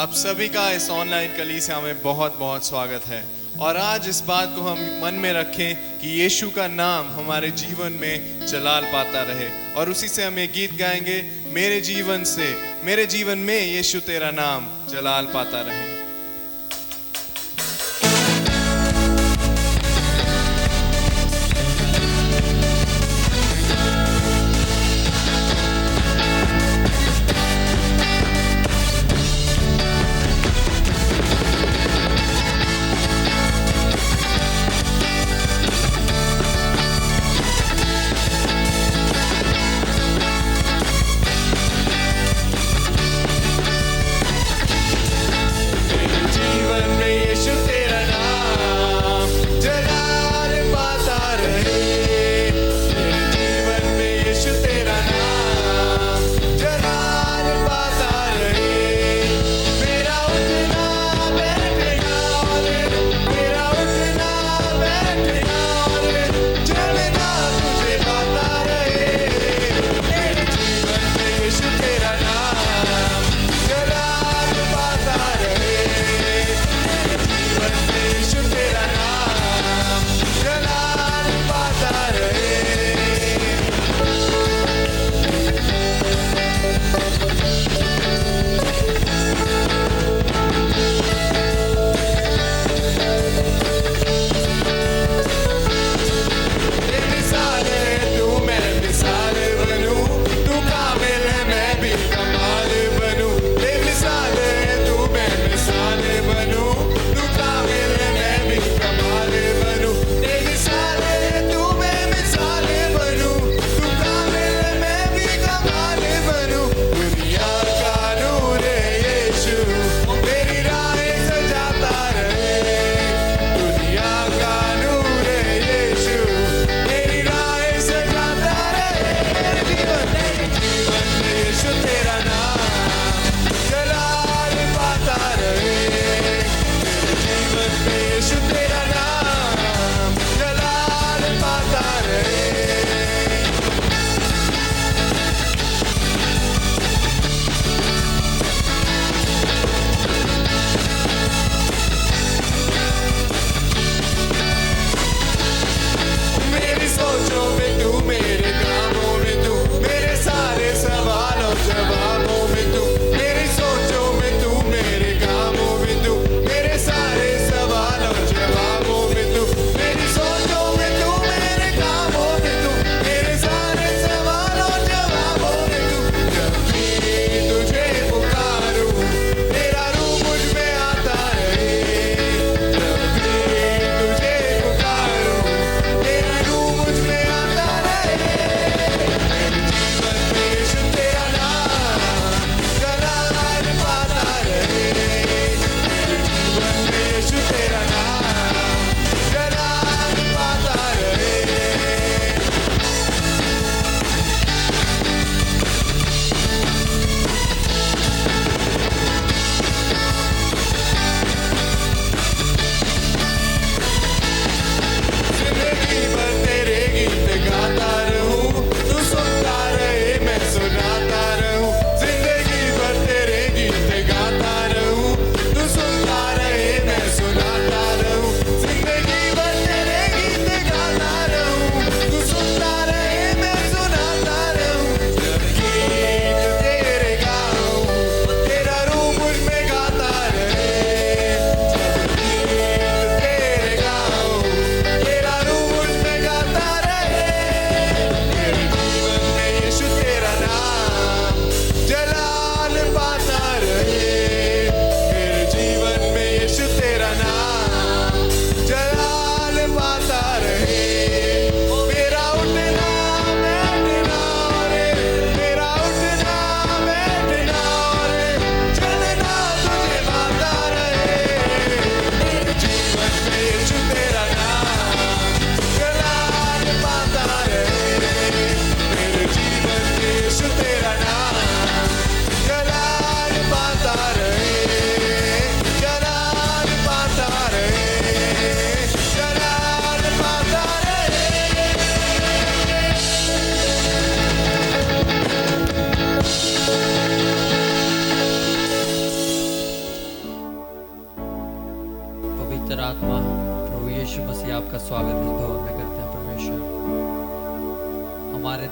आप सभी का इस ऑनलाइन कलीसिया में बहुत बहुत स्वागत है। और आज इस बात को हम मन में रखें कि यीशु का नाम हमारे जीवन में जलाल पाता रहे, और उसी से हम ये गीत गाएंगे, मेरे जीवन में यीशु तेरा नाम जलाल पाता रहे।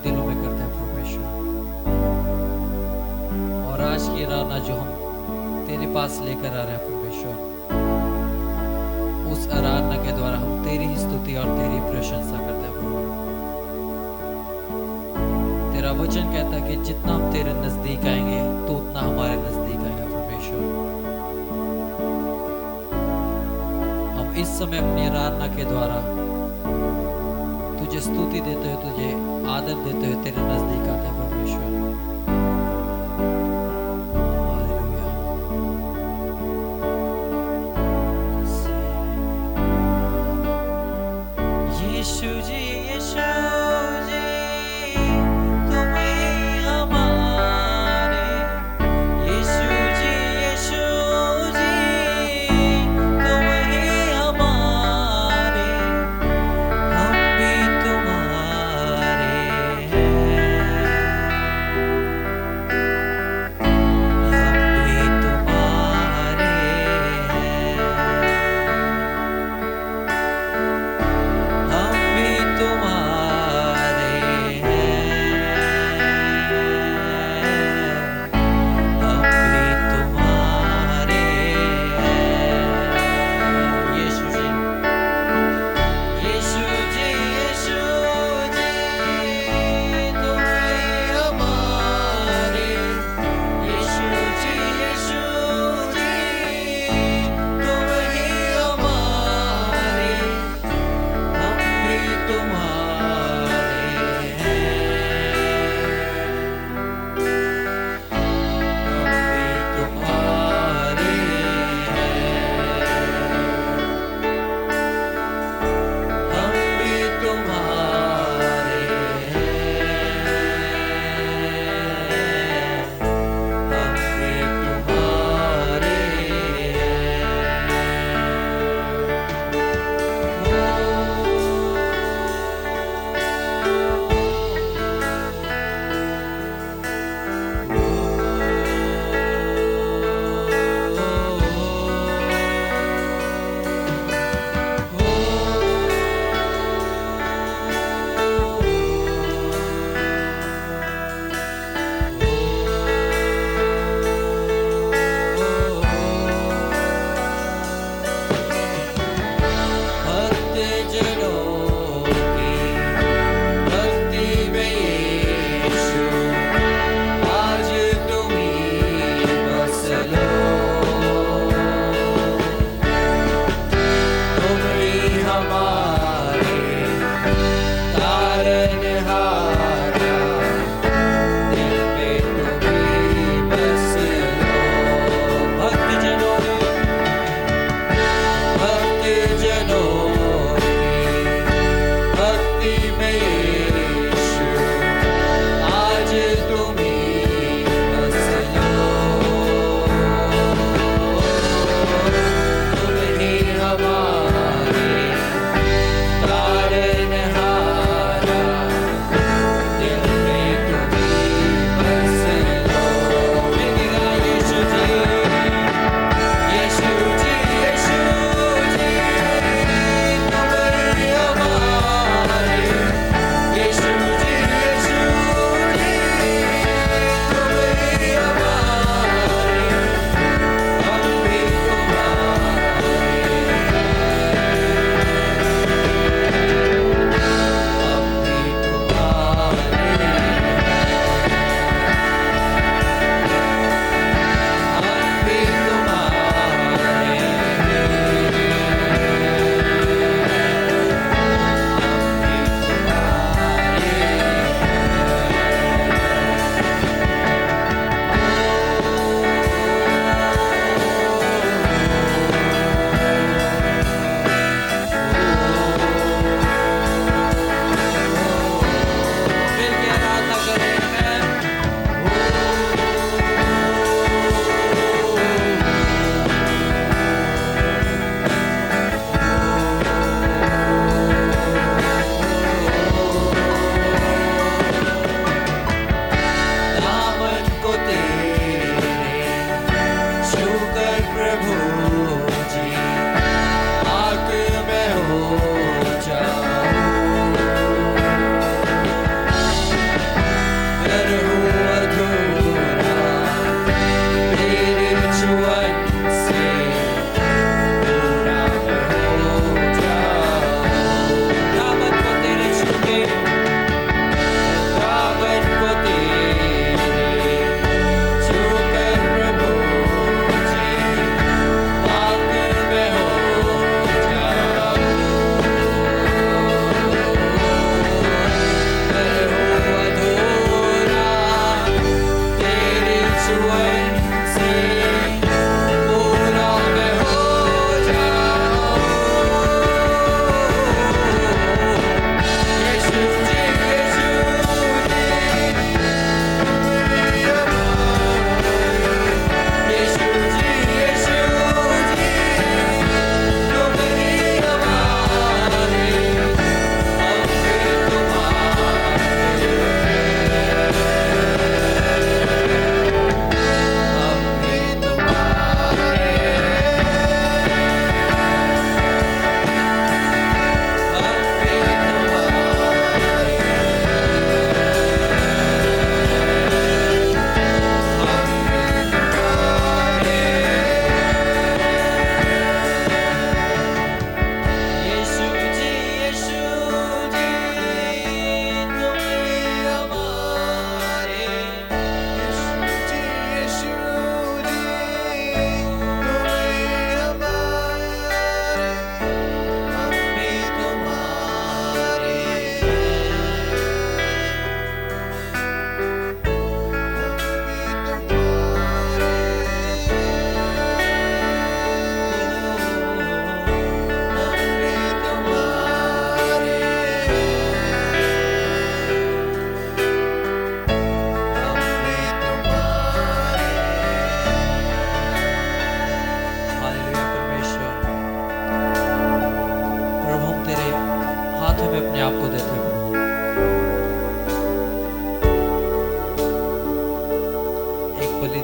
दिलों में करते हैं परमेश्वर। और आज की आराधना जो हम तेरे पास लेकर आ रहे हैं परमेश्वर, उस आराधना के द्वारा हम तेरी ही स्तुति और तेरी प्रशंसा करते हैं प्रभु। तेरा वचन कहता है कि जितना हम तेरे नजदीक आएंगे तो उतना हमारे नजदीक आएगा परमेश्वर। हम इस समय अपनी आराधना के द्वारा तुझे स्तुति देते हुए, तुझे आदर देते हुए तेरे नजदीक आते हैं परमेश्वर। हालेलुया। यीशु जी, यीशु जी, तुम ही हमारे। यीशु जी, यीशु जी, तुम ही हमारे। हम भी तुम्हारे हैं।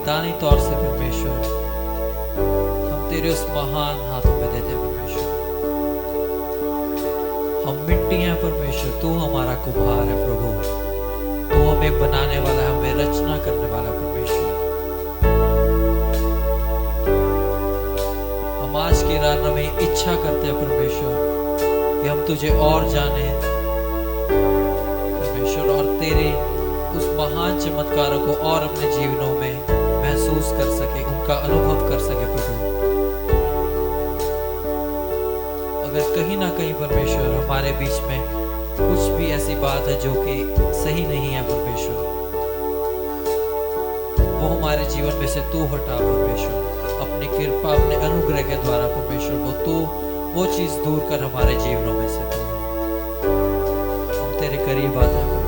मैदानी तौर से परमेश्वर हम तेरे उस महान हाथों में देते हैं परमेश्वर। हम मिट्टी हैं परमेश्वर, तू हमारा कुम्हार है प्रभु, तू हमें बनाने वाला है, हमें रचना करने वाला परमेश्वर। हम आज की रात में इच्छा करते हैं परमेश्वर कि हम तुझे और जाने परमेश्वर, और तेरे उस महान चमत्कारों को और अपने जीवनों में महसूस कर सके, उनका अनुभव कर सके प्रभु। अगर कहीं ना कहीं परमेश्वर हमारे बीच में कुछ भी ऐसी बात है जो कि सही नहीं है परमेश्वर, वो हमारे जीवन में से तू हटा परमेश्वर, अपनी कृपा अपने अनुग्रह के द्वारा परमेश्वर वो चीज दूर कर हमारे जीवनों में से। हम तेरे करीब आते हैं प्रभु।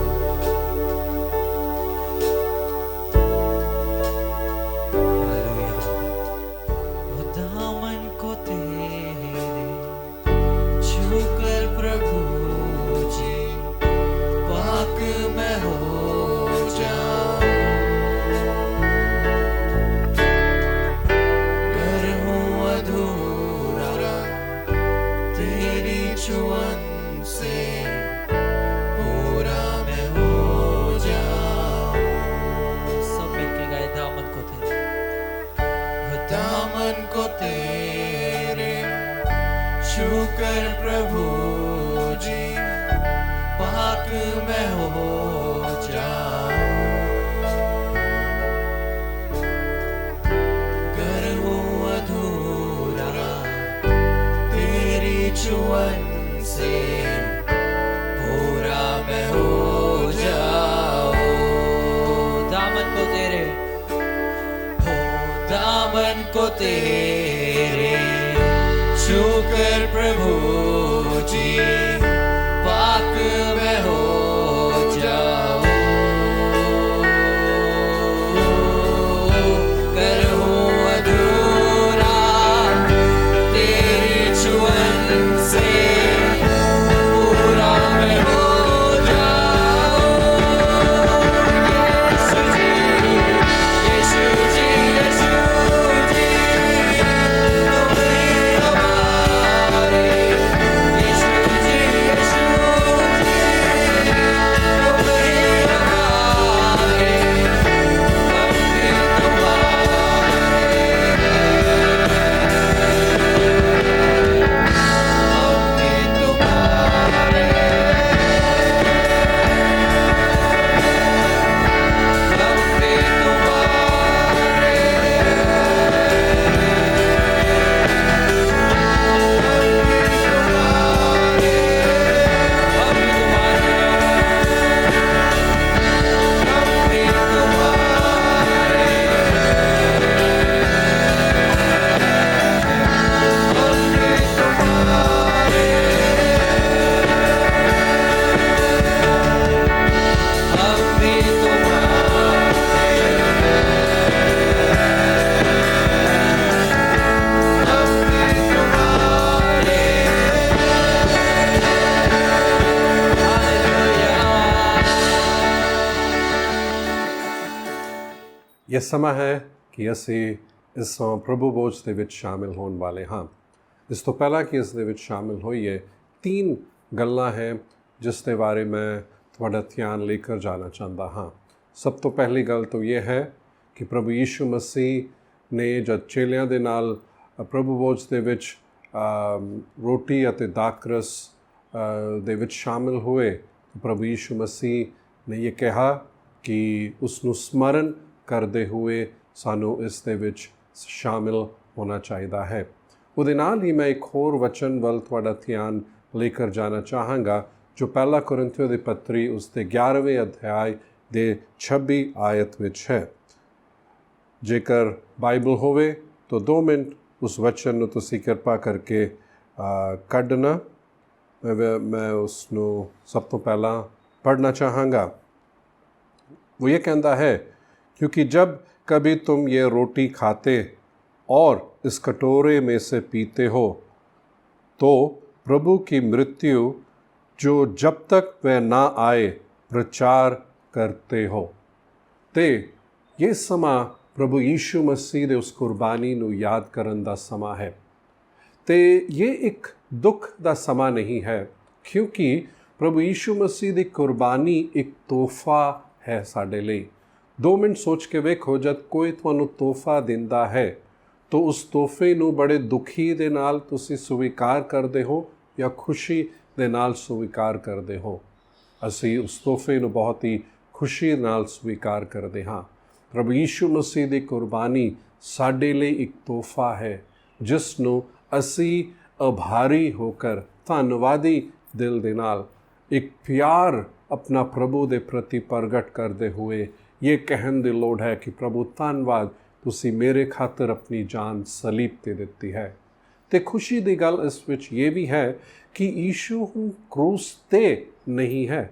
छूकर प्रभु जी पाक मैं हो जाऊं, कर हूँ अधूरा तेरी छुअन से पूरा मैं हो जाऊं। दामन को तेरे दामन को तेरे छूकर प्रभु जी पाक मैं हो जाऊं, कर हूँ अधूरा तेरी छुअन से पूरा मैं हो जाऊं। यीशु जी यीशु जी तुम ही हमारे, यीशु जी यीशु जी तुम ही हमारे, हम भी ਇਹ ਸਮਾਂ ਹੈ ਕਿ ਅਸੀਂ ਇਸ ਪ੍ਰਭੂ ਭੋਜ ਦੇ ਵਿੱਚ ਸ਼ਾਮਿਲ ਹੋਣ ਵਾਲੇ ਹਾਂ। ਇਸ ਤੋਂ ਪਹਿਲਾਂ ਕਿ ਇਸ ਦੇ ਵਿੱਚ ਸ਼ਾਮਿਲ ਹੋਈਏ, 3 ਗੱਲਾਂ ਹੈ ਜਿਸ ਦੇ ਬਾਰੇ ਮੈਂ ਤੁਹਾਡਾ ਧਿਆਨ ਲੈ ਕੇ ਜਾਣਾ ਚਾਹੁੰਦਾ ਹਾਂ। ਸਭ ਤੋਂ ਪਹਿਲੀ ਗੱਲ ਤਾਂ ਇਹ ਹੈ ਕਿ ਪ੍ਰਭੂ ਯੀਸ਼ੂ ਮਸੀਹ ਨੇ ਜਦ ਚੇਲਿਆਂ ਦੇ ਨਾਲ ਪ੍ਰਭੂ ਭੋਜ ਦੇ ਵਿੱਚ ਰੋਟੀ ਅਤੇ ਦਾਖਰਸ ਦੇ ਵਿੱਚ ਸ਼ਾਮਿਲ ਹੋਏ, ਪ੍ਰਭੂ ਯੀਸ਼ੂ ਮਸੀਹ ਨੇ ਇਹ ਕਿਹਾ ਕਿ ਉਸ ਨੂੰ ਸਮਰਨ ਕਰਦੇ ਹੋਏ ਸਾਨੂੰ ਇਸ ਦੇ ਵਿੱਚ ਸ਼ਾਮਿਲ ਹੋਣਾ ਚਾਹੀਦਾ ਹੈ। ਉਹਦੇ ਨਾਲ ਹੀ ਮੈਂ ਇੱਕ ਹੋਰ ਵਚਨ ਵੱਲ ਤੁਹਾਡਾ ਧਿਆਨ ਲੈ ਕੇ ਜਾਣਾ ਚਾਹਾਂਗਾ ਜੋ ਪਹਿਲਾ ਕੁਰਿੰਥੀਓ ਦੇ ਪੱਤਰੀ ਉਸ ਦੇ 11ਵੇਂ ਅਧਿਆਇ ਦੇ 26 ਆਇਤ ਵਿੱਚ ਹੈ। ਜੇਕਰ ਬਾਈਬਲ ਹੋਵੇ ਤਾਂ 2 ਮਿੰਟ ਉਸ ਵਚਨ ਨੂੰ ਤੁਸੀਂ ਕਿਰਪਾ ਕਰਕੇ ਕੱਢਣਾ। ਮੈਂ ਉਸ ਨੂੰ ਸਭ ਤੋਂ ਪਹਿਲਾਂ पढ़ना चाहूँगा। वो ये कहता है, क्योंकि जब कभी तुम ये रोटी खाते और इस कटोरे में से पीते हो तो प्रभु की मृत्यु जो जब तक वह ना आए प्रचार करते हो। ते ये समा ਪ੍ਰਭੂ ਯੀਸ਼ੂ ਮਸੀਹ ਦੇ ਉਸ ਕੁਰਬਾਨੀ ਨੂੰ ਯਾਦ ਕਰਨ ਦਾ ਸਮਾਂ ਹੈ। ਤੇ ਇਹ ਇੱਕ ਦੁੱਖ ਦਾ ਸਮਾਂ ਨਹੀਂ ਹੈ, ਕਿਉਂਕਿ ਪ੍ਰਭੂ ਯੀਸ਼ੂ ਮਸੀਹ ਦੀ ਕੁਰਬਾਨੀ ਇੱਕ ਤੋਹਫਾ ਹੈ ਸਾਡੇ ਲਈ। 2 ਮਿੰਟ ਸੋਚ ਕੇ ਵੇਖੋ, ਜਦ ਕੋਈ ਤੁਹਾਨੂੰ ਤੋਹਫਾ ਦਿੰਦਾ ਹੈ ਤਾਂ ਉਸ ਤੋਹਫੇ ਨੂੰ ਬੜੇ ਦੁਖੀ ਦੇ ਨਾਲ ਤੁਸੀਂ ਸਵੀਕਾਰ ਕਰਦੇ ਹੋ ਜਾਂ ਖੁਸ਼ੀ ਦੇ ਨਾਲ ਸਵੀਕਾਰ ਕਰਦੇ ਹੋ? ਅਸੀਂ ਉਸ ਤੋਹਫੇ ਨੂੰ ਬਹੁਤ ਹੀ ਖੁਸ਼ੀ ਨਾਲ ਸਵੀਕਾਰ ਕਰਦੇ ਹਾਂ। ਪ੍ਰਭੂ ਯੀਸ਼ੂ ਮਸੀਹ ਦੀ ਕੁਰਬਾਨੀ ਸਾਡੇ ਲਈ ਇੱਕ ਤੋਹਫਾ ਹੈ, ਜਿਸ ਨੂੰ ਅਸੀਂ ਆਭਾਰੀ ਹੋ ਕਰ, ਧੰਨਵਾਦੀ ਦਿਲ ਦੇ ਨਾਲ, ਇੱਕ ਪਿਆਰ ਆਪਣਾ ਪ੍ਰਭੂ ਦੇ ਪ੍ਰਤੀ ਪ੍ਰਗਟ ਕਰਦੇ ਹੋਏ ਇਹ ਕਹਿਣ ਦੀ ਲੋੜ ਹੈ ਕਿ ਪ੍ਰਭੂ ਧੰਨਵਾਦ, ਤੁਸੀਂ ਮੇਰੇ ਖਾਤਰ ਆਪਣੀ ਜਾਨ ਸਲੀਬ ਤੇ ਦਿੱਤੀ ਹੈ। ਤੇ ਖੁਸ਼ੀ ਦੀ ਗੱਲ ਇਸ ਵਿੱਚ ਇਹ ਵੀ ਹੈ ਕਿ ਯੀਸ਼ੂ ਹੁਣ ਕਰੂਸ ਤੇ ਨਹੀਂ ਹੈ,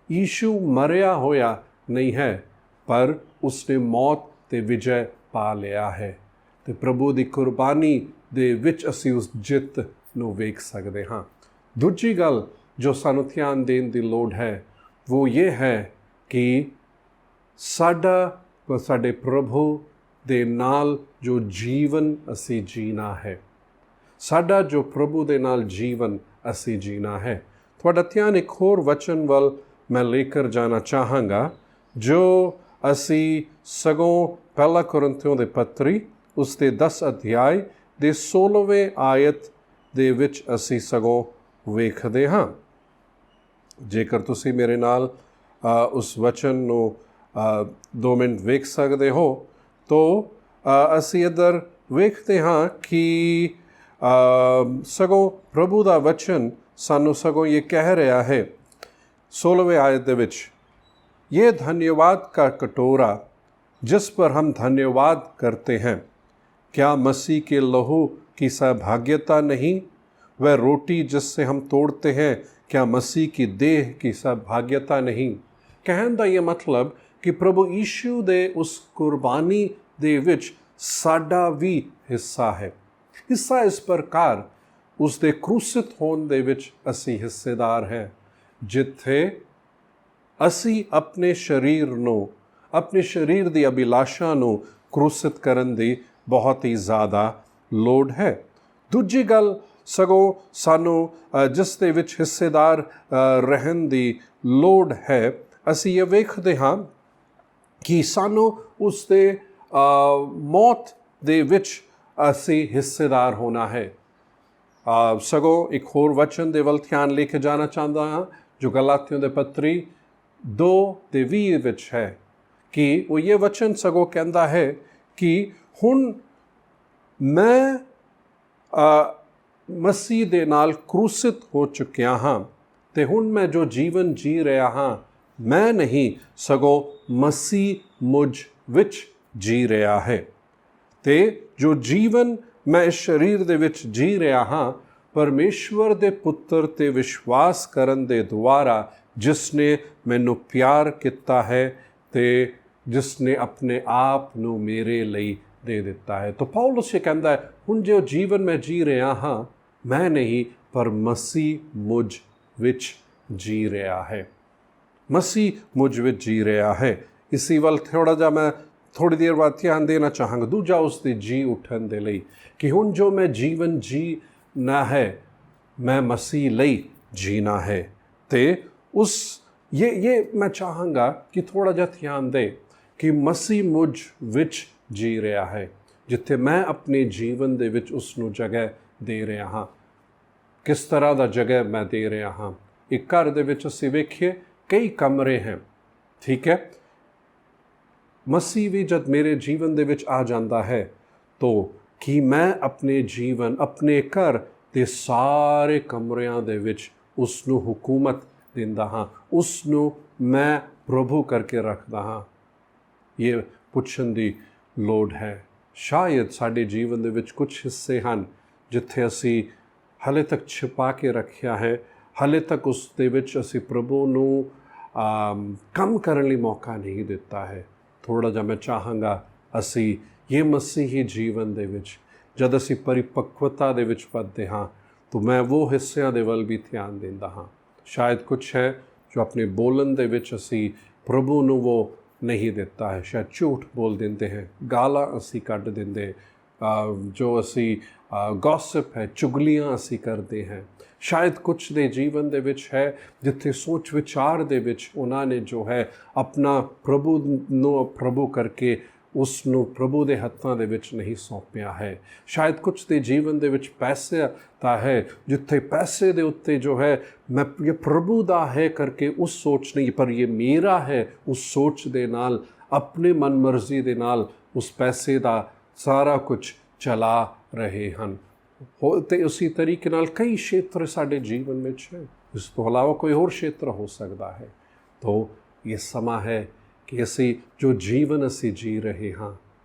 ਯੀਸ਼ੂ ਮਰਿਆ ਹੋਇਆ ਨਹੀਂ ਹੈ, ਪਰ ਉਸਨੇ ਮੌਤ ਤੇ ਵਿਜੈ ਪਾ ਲਿਆ ਹੈ। ਤੇ ਪ੍ਰਭੂ ਦੀ ਕੁਰਬਾਨੀ ਦੇ ਵਿੱਚ ਅਸੀਂ ਉਸ ਜਿੱਤ ਨੂੰ ਵੇਖ ਸਕਦੇ ਹਾਂ। ਦੂਜੀ ਗੱਲ ਜੋ ਸਾਨੂੰ ਧਿਆਨ ਦੇਣ ਦੀ ਲੋੜ ਹੈ ਉਹ ਇਹ ਹੈ ਕਿ ਸਾਡੇ ਪ੍ਰਭੂ ਦੇ ਨਾਲ ਜੋ ਜੀਵਨ ਅਸੀਂ ਜੀਣਾ ਹੈ, ਸਾਡਾ ਜੋ ਪ੍ਰਭੂ ਦੇ ਨਾਲ ਜੀਵਨ ਅਸੀਂ ਜੀਣਾ ਹੈ। ਤੁਹਾਡਾ ਧਿਆਨ ਇੱਕ ਹੋਰ ਵਚਨ ਵੱਲ ਮੈਂ ਲੈ ਕਰ ਜਾਣਾ ਚਾਹਾਂਗਾ, ਜੋ ਅਸੀਂ ਸਗੋਂ ਪਹਿਲਾ ਕੁਰਿੰਥੀਆਂ ਦੇ ਪੱਤਰੀ ਉਸ ਦੇ 10 ਅਧਿਆਇ ਦੇ 16ਵੇਂ ਆਇਤ ਦੇ ਵਿੱਚ ਅਸੀਂ ਸਗੋਂ ਵੇਖਦੇ ਹਾਂ। ਜੇਕਰ ਤੁਸੀਂ ਮੇਰੇ ਨਾਲ ਉਸ ਵਚਨ ਨੂੰ 2 ਮਿੰਟ ਵੇਖ ਸਕਦੇ ਹੋ ਤਾਂ ਅਸੀਂ ਇੱਧਰ ਵੇਖਦੇ ਹਾਂ ਕਿ ਸਗੋਂ ਪ੍ਰਭੂ ਦਾ ਵਚਨ ਸਾਨੂੰ ਸਗੋਂ ਇਹ ਕਹਿ ਰਿਹਾ ਹੈ 16ਵੇਂ ਆयत ਦੇ ਵਿੱਚ, ये धन्यवाद का कटोरा जिस पर हम धन्यवाद करते हैं, क्या मसीह के लहू की सहभाग्यता नहीं? वह रोटी जिससे हम तोड़ते हैं, क्या मसीह की देह की सहभाग्यता नहीं? कहने का ये मतलब कि प्रभु यीशु दे उस कुर्बानी दे विच साडा भी हिस्सा है। हिस्सा इस प्रकार उसके क्रूसित होने दे विच असी हिस्सेदार हैं, जिथे ਅਸੀਂ ਆਪਣੇ ਸਰੀਰ ਨੂੰ, ਆਪਣੇ ਸਰੀਰ ਦੀ ਅਭਿਲਾਸ਼ਾ ਨੂੰ ਕ੍ਰੂਸਿਤ ਕਰਨ ਦੀ ਬਹੁਤ ਹੀ ਜ਼ਿਆਦਾ ਲੋੜ ਹੈ। ਦੂਜੀ ਗੱਲ ਸਗੋਂ ਸਾਨੂੰ ਜਿਸ ਦੇ ਵਿੱਚ ਹਿੱਸੇਦਾਰ ਰਹਿਣ ਦੀ ਲੋੜ ਹੈ, ਅਸੀਂ ਇਹ ਵੇਖਦੇ ਹਾਂ ਕਿ ਸਾਨੂੰ ਉਸ ਦੇ ਮੌਤ ਦੇ ਵਿੱਚ ਅਸੀਂ ਹਿੱਸੇਦਾਰ ਹੋਣਾ ਹੈ। ਸਗੋਂ ਇੱਕ ਹੋਰ ਵਚਨ ਦੇ ਵੱਲ ਧਿਆਨ ਲੈ ਕੇ ਜਾਣਾ ਚਾਹੁੰਦਾ ਹਾਂ, ਜੋ ਗਲਾਤੀਆਂ ਦੇ ਪੱਤਰੀ 2:20 ਵਿੱਚ ਹੈ, ਕਿ ਉਹ ਇਹ ਵਚਨ ਸਗੋਂ ਕਹਿੰਦਾ ਹੈ ਕਿ ਹੁਣ ਮੈਂ ਮਸੀਹ ਦੇ ਨਾਲ ਕ੍ਰੂਸਿਤ ਹੋ ਚੁੱਕਿਆ ਹਾਂ, ਤੇ ਹੁਣ ਮੈਂ ਜੋ ਜੀਵਨ ਜੀ ਰਿਹਾ ਹਾਂ, ਮੈਂ ਨਹੀਂ ਸਗੋਂ ਮਸੀਹ ਮੁਝ ਵਿੱਚ ਜੀ ਰਿਹਾ ਹੈ। ਤੇ ਜੋ ਜੀਵਨ ਮੈਂ ਇਸ ਸਰੀਰ ਦੇ ਵਿੱਚ ਜੀ ਰਿਹਾ ਹਾਂ, ਪਰਮੇਸ਼ਵਰ ਦੇ ਪੁੱਤਰ ਤੇ ਵਿਸ਼ਵਾਸ ਕਰਨ ਦੇ ਦੁਆਰਾ, ਜਿਸਨੇ ਮੈਨੂੰ ਪਿਆਰ ਕੀਤਾ ਹੈ ਤੇ ਜਿਸਨੇ ਆਪਣੇ ਆਪ ਨੂੰ ਮੇਰੇ ਲਈ ਦੇ ਦਿੱਤਾ ਹੈ। ਤਾਂ ਪੌਲੁਸ ਇਹ ਕਹਿੰਦਾ ਹੈ, ਹੁਣ ਜੋ ਜੀਵਨ ਮੈਂ ਜੀ ਰਿਹਾ ਹਾਂ, ਮੈਂ ਨਹੀਂ, ਪਰ ਮਸੀਹ ਮੁਝ ਵਿੱਚ ਜੀ ਰਿਹਾ ਹੈ, ਮਸੀਹ ਮੁਝ ਵਿੱਚ ਜੀ ਰਿਹਾ ਹੈ। ਇਸੀ ਵੱਲ ਥੋੜ੍ਹਾ ਜਿਹਾ ਮੈਂ ਥੋੜ੍ਹੀ ਦੇਰ ਬਾਅਦ ਧਿਆਨ ਦੇਣਾ ਚਾਹਾਂਗਾ। ਦੂਜਾ ਉਸ ਦੇ ਜੀ ਉੱਠਣ ਦੇ ਲਈ, ਕਿ ਹੁਣ ਜੋ ਮੈਂ ਜੀਵਨ ਜੀਣਾ ਹੈ, ਮੈਂ ਮਸੀਹ ਲਈ ਜੀਣਾ ਹੈ। ਤੇ ਉਸ ਇਹ ਮੈਂ ਚਾਹਾਂਗਾ ਕਿ ਥੋੜ੍ਹਾ ਜਿਹਾ ਧਿਆਨ ਦੇ ਕਿ ਮਸੀਹ ਮੁਝ ਵਿੱਚ ਜੀ ਰਿਹਾ ਹੈ, ਜਿੱਥੇ ਮੈਂ ਆਪਣੇ ਜੀਵਨ ਦੇ ਵਿੱਚ ਉਸ ਨੂੰ ਜਗ੍ਹਾ ਦੇ ਰਿਹਾ ਹਾਂ। ਕਿਸ ਤਰ੍ਹਾਂ ਦਾ ਜਗ੍ਹਾ ਮੈਂ ਦੇ ਰਿਹਾ ਹਾਂ? ਇੱਕ ਘਰ ਦੇ ਵਿੱਚ ਅਸੀਂ ਵੇਖੀਏ ਕਈ ਕਮਰੇ ਹਨ, ਠੀਕ ਹੈ। ਮਸੀਹ ਵੀ ਜਦ ਮੇਰੇ ਜੀਵਨ ਦੇ ਵਿੱਚ ਆ ਜਾਂਦਾ ਹੈ, ਤਾਂ ਕਿ ਮੈਂ ਆਪਣੇ ਜੀਵਨ, ਆਪਣੇ ਘਰ ਦੇ ਸਾਰੇ ਕਮਰਿਆਂ ਦੇ ਵਿੱਚ ਉਸ ਨੂੰ ਹੁਕੂਮਤ ਦਿੰਦਾ ਹਾਂ, ਉਸ ਨੂੰ ਮੈਂ ਪ੍ਰਭੂ ਕਰਕੇ ਰੱਖਦਾ ਹਾਂ। ਇਹ ਪੁੱਛਣ ਦੀ ਲੋੜ ਹੈ। ਸ਼ਾਇਦ ਸਾਡੇ ਜੀਵਨ ਦੇ ਵਿੱਚ ਕੁਝ ਹਿੱਸੇ ਹਨ ਜਿੱਥੇ ਅਸੀਂ ਹਾਲੇ ਤੱਕ ਛਿਪਾ ਕੇ ਰੱਖਿਆ ਹੈ, ਹਾਲੇ ਤੱਕ ਉਸ ਦੇ ਵਿੱਚ ਅਸੀਂ ਪ੍ਰਭੂ ਨੂੰ ਕੰਮ ਕਰਨ ਲਈ ਮੌਕਾ ਨਹੀਂ ਦਿੱਤਾ ਹੈ। ਥੋੜ੍ਹਾ ਜਿਹਾ ਮੈਂ ਚਾਹਾਂਗਾ ਅਸੀਂ ਇਹ ਮਸੀਹੀ ਜੀਵਨ ਦੇ ਵਿੱਚ ਜਦ ਅਸੀਂ ਪਰਿਪੱਕਵਤਾ ਦੇ ਵਿੱਚ ਵੱਧਦੇ ਹਾਂ, ਤਾਂ ਮੈਂ ਉਹ ਹਿੱਸਿਆਂ ਦੇ ਵੱਲ ਵੀ ਧਿਆਨ ਦਿੰਦਾ ਹਾਂ। ਸ਼ਾਇਦ ਕੁਛ ਹੈ ਜੋ ਆਪਣੇ ਬੋਲਣ ਦੇ ਵਿੱਚ ਅਸੀਂ ਪ੍ਰਭੂ ਨੂੰ ਉਹ ਨਹੀਂ ਦਿੱਤਾ ਹੈ। ਸ਼ਾਇਦ ਝੂਠ ਬੋਲ ਦਿੰਦੇ ਹੈ, ਗਾਲਾਂ ਅਸੀਂ ਕੱਢ ਦਿੰਦੇ, ਜੋ ਅਸੀਂ ਗੌਸਿਪ ਹੈ, ਚੁਗਲੀਆਂ ਅਸੀਂ ਕਰਦੇ ਹਾਂ। ਸ਼ਾਇਦ ਕੁਛ ਦੇ ਜੀਵਨ ਦੇ ਵਿੱਚ ਹੈ ਜਿੱਥੇ ਸੋਚ ਵਿਚਾਰ ਦੇ ਵਿੱਚ ਉਹਨਾਂ ਨੇ ਜੋ ਹੈ ਆਪਣਾ ਪ੍ਰਭੂ ਨੂੰ ਪ੍ਰਭੂ ਕਰਕੇ ਉਸ ਨੂੰ ਪ੍ਰਭੂ ਦੇ ਹੱਥਾਂ ਦੇ ਵਿੱਚ ਨਹੀਂ ਸੌਂਪਿਆ ਹੈ। ਸ਼ਾਇਦ ਕੁਛ ਦੇ ਜੀਵਨ ਦੇ ਵਿੱਚ ਪੈਸੇ ਤਾਂ ਹੈ ਜਿੱਥੇ ਪੈਸੇ ਦੇ ਉੱਤੇ ਜੋ ਹੈ ਮੈਂ ਇਹ ਪ੍ਰਭੂ ਦਾ ਹੈ ਕਰਕੇ ਉਸ ਸੋਚ ਨਹੀਂ, ਪਰ ਇਹ ਮੇਰਾ ਹੈ ਉਸ ਸੋਚ ਦੇ ਨਾਲ ਆਪਣੇ ਮਨ ਮਰਜ਼ੀ ਦੇ ਨਾਲ ਉਸ ਪੈਸੇ ਦਾ ਸਾਰਾ ਕੁਝ ਚਲਾ ਰਹੇ ਹਨ। ਤੇ ਉਸੇ ਤਰੀਕੇ ਨਾਲ ਕਈ ਖੇਤਰ ਸਾਡੇ ਜੀਵਨ ਵਿੱਚ ਹੈ, ਇਸ ਤੋਂ ਇਲਾਵਾ ਕੋਈ ਹੋਰ ਖੇਤਰ ਹੋ ਸਕਦਾ ਹੈ। ਤਾਂ ਇਹ ਸਮਾਂ ਹੈ ਕਿ ਅਸੀਂ ਜੋ ਜੀਵਨ ਅਸੀਂ ਜੀ ਰਹੇ ਹਾਂ,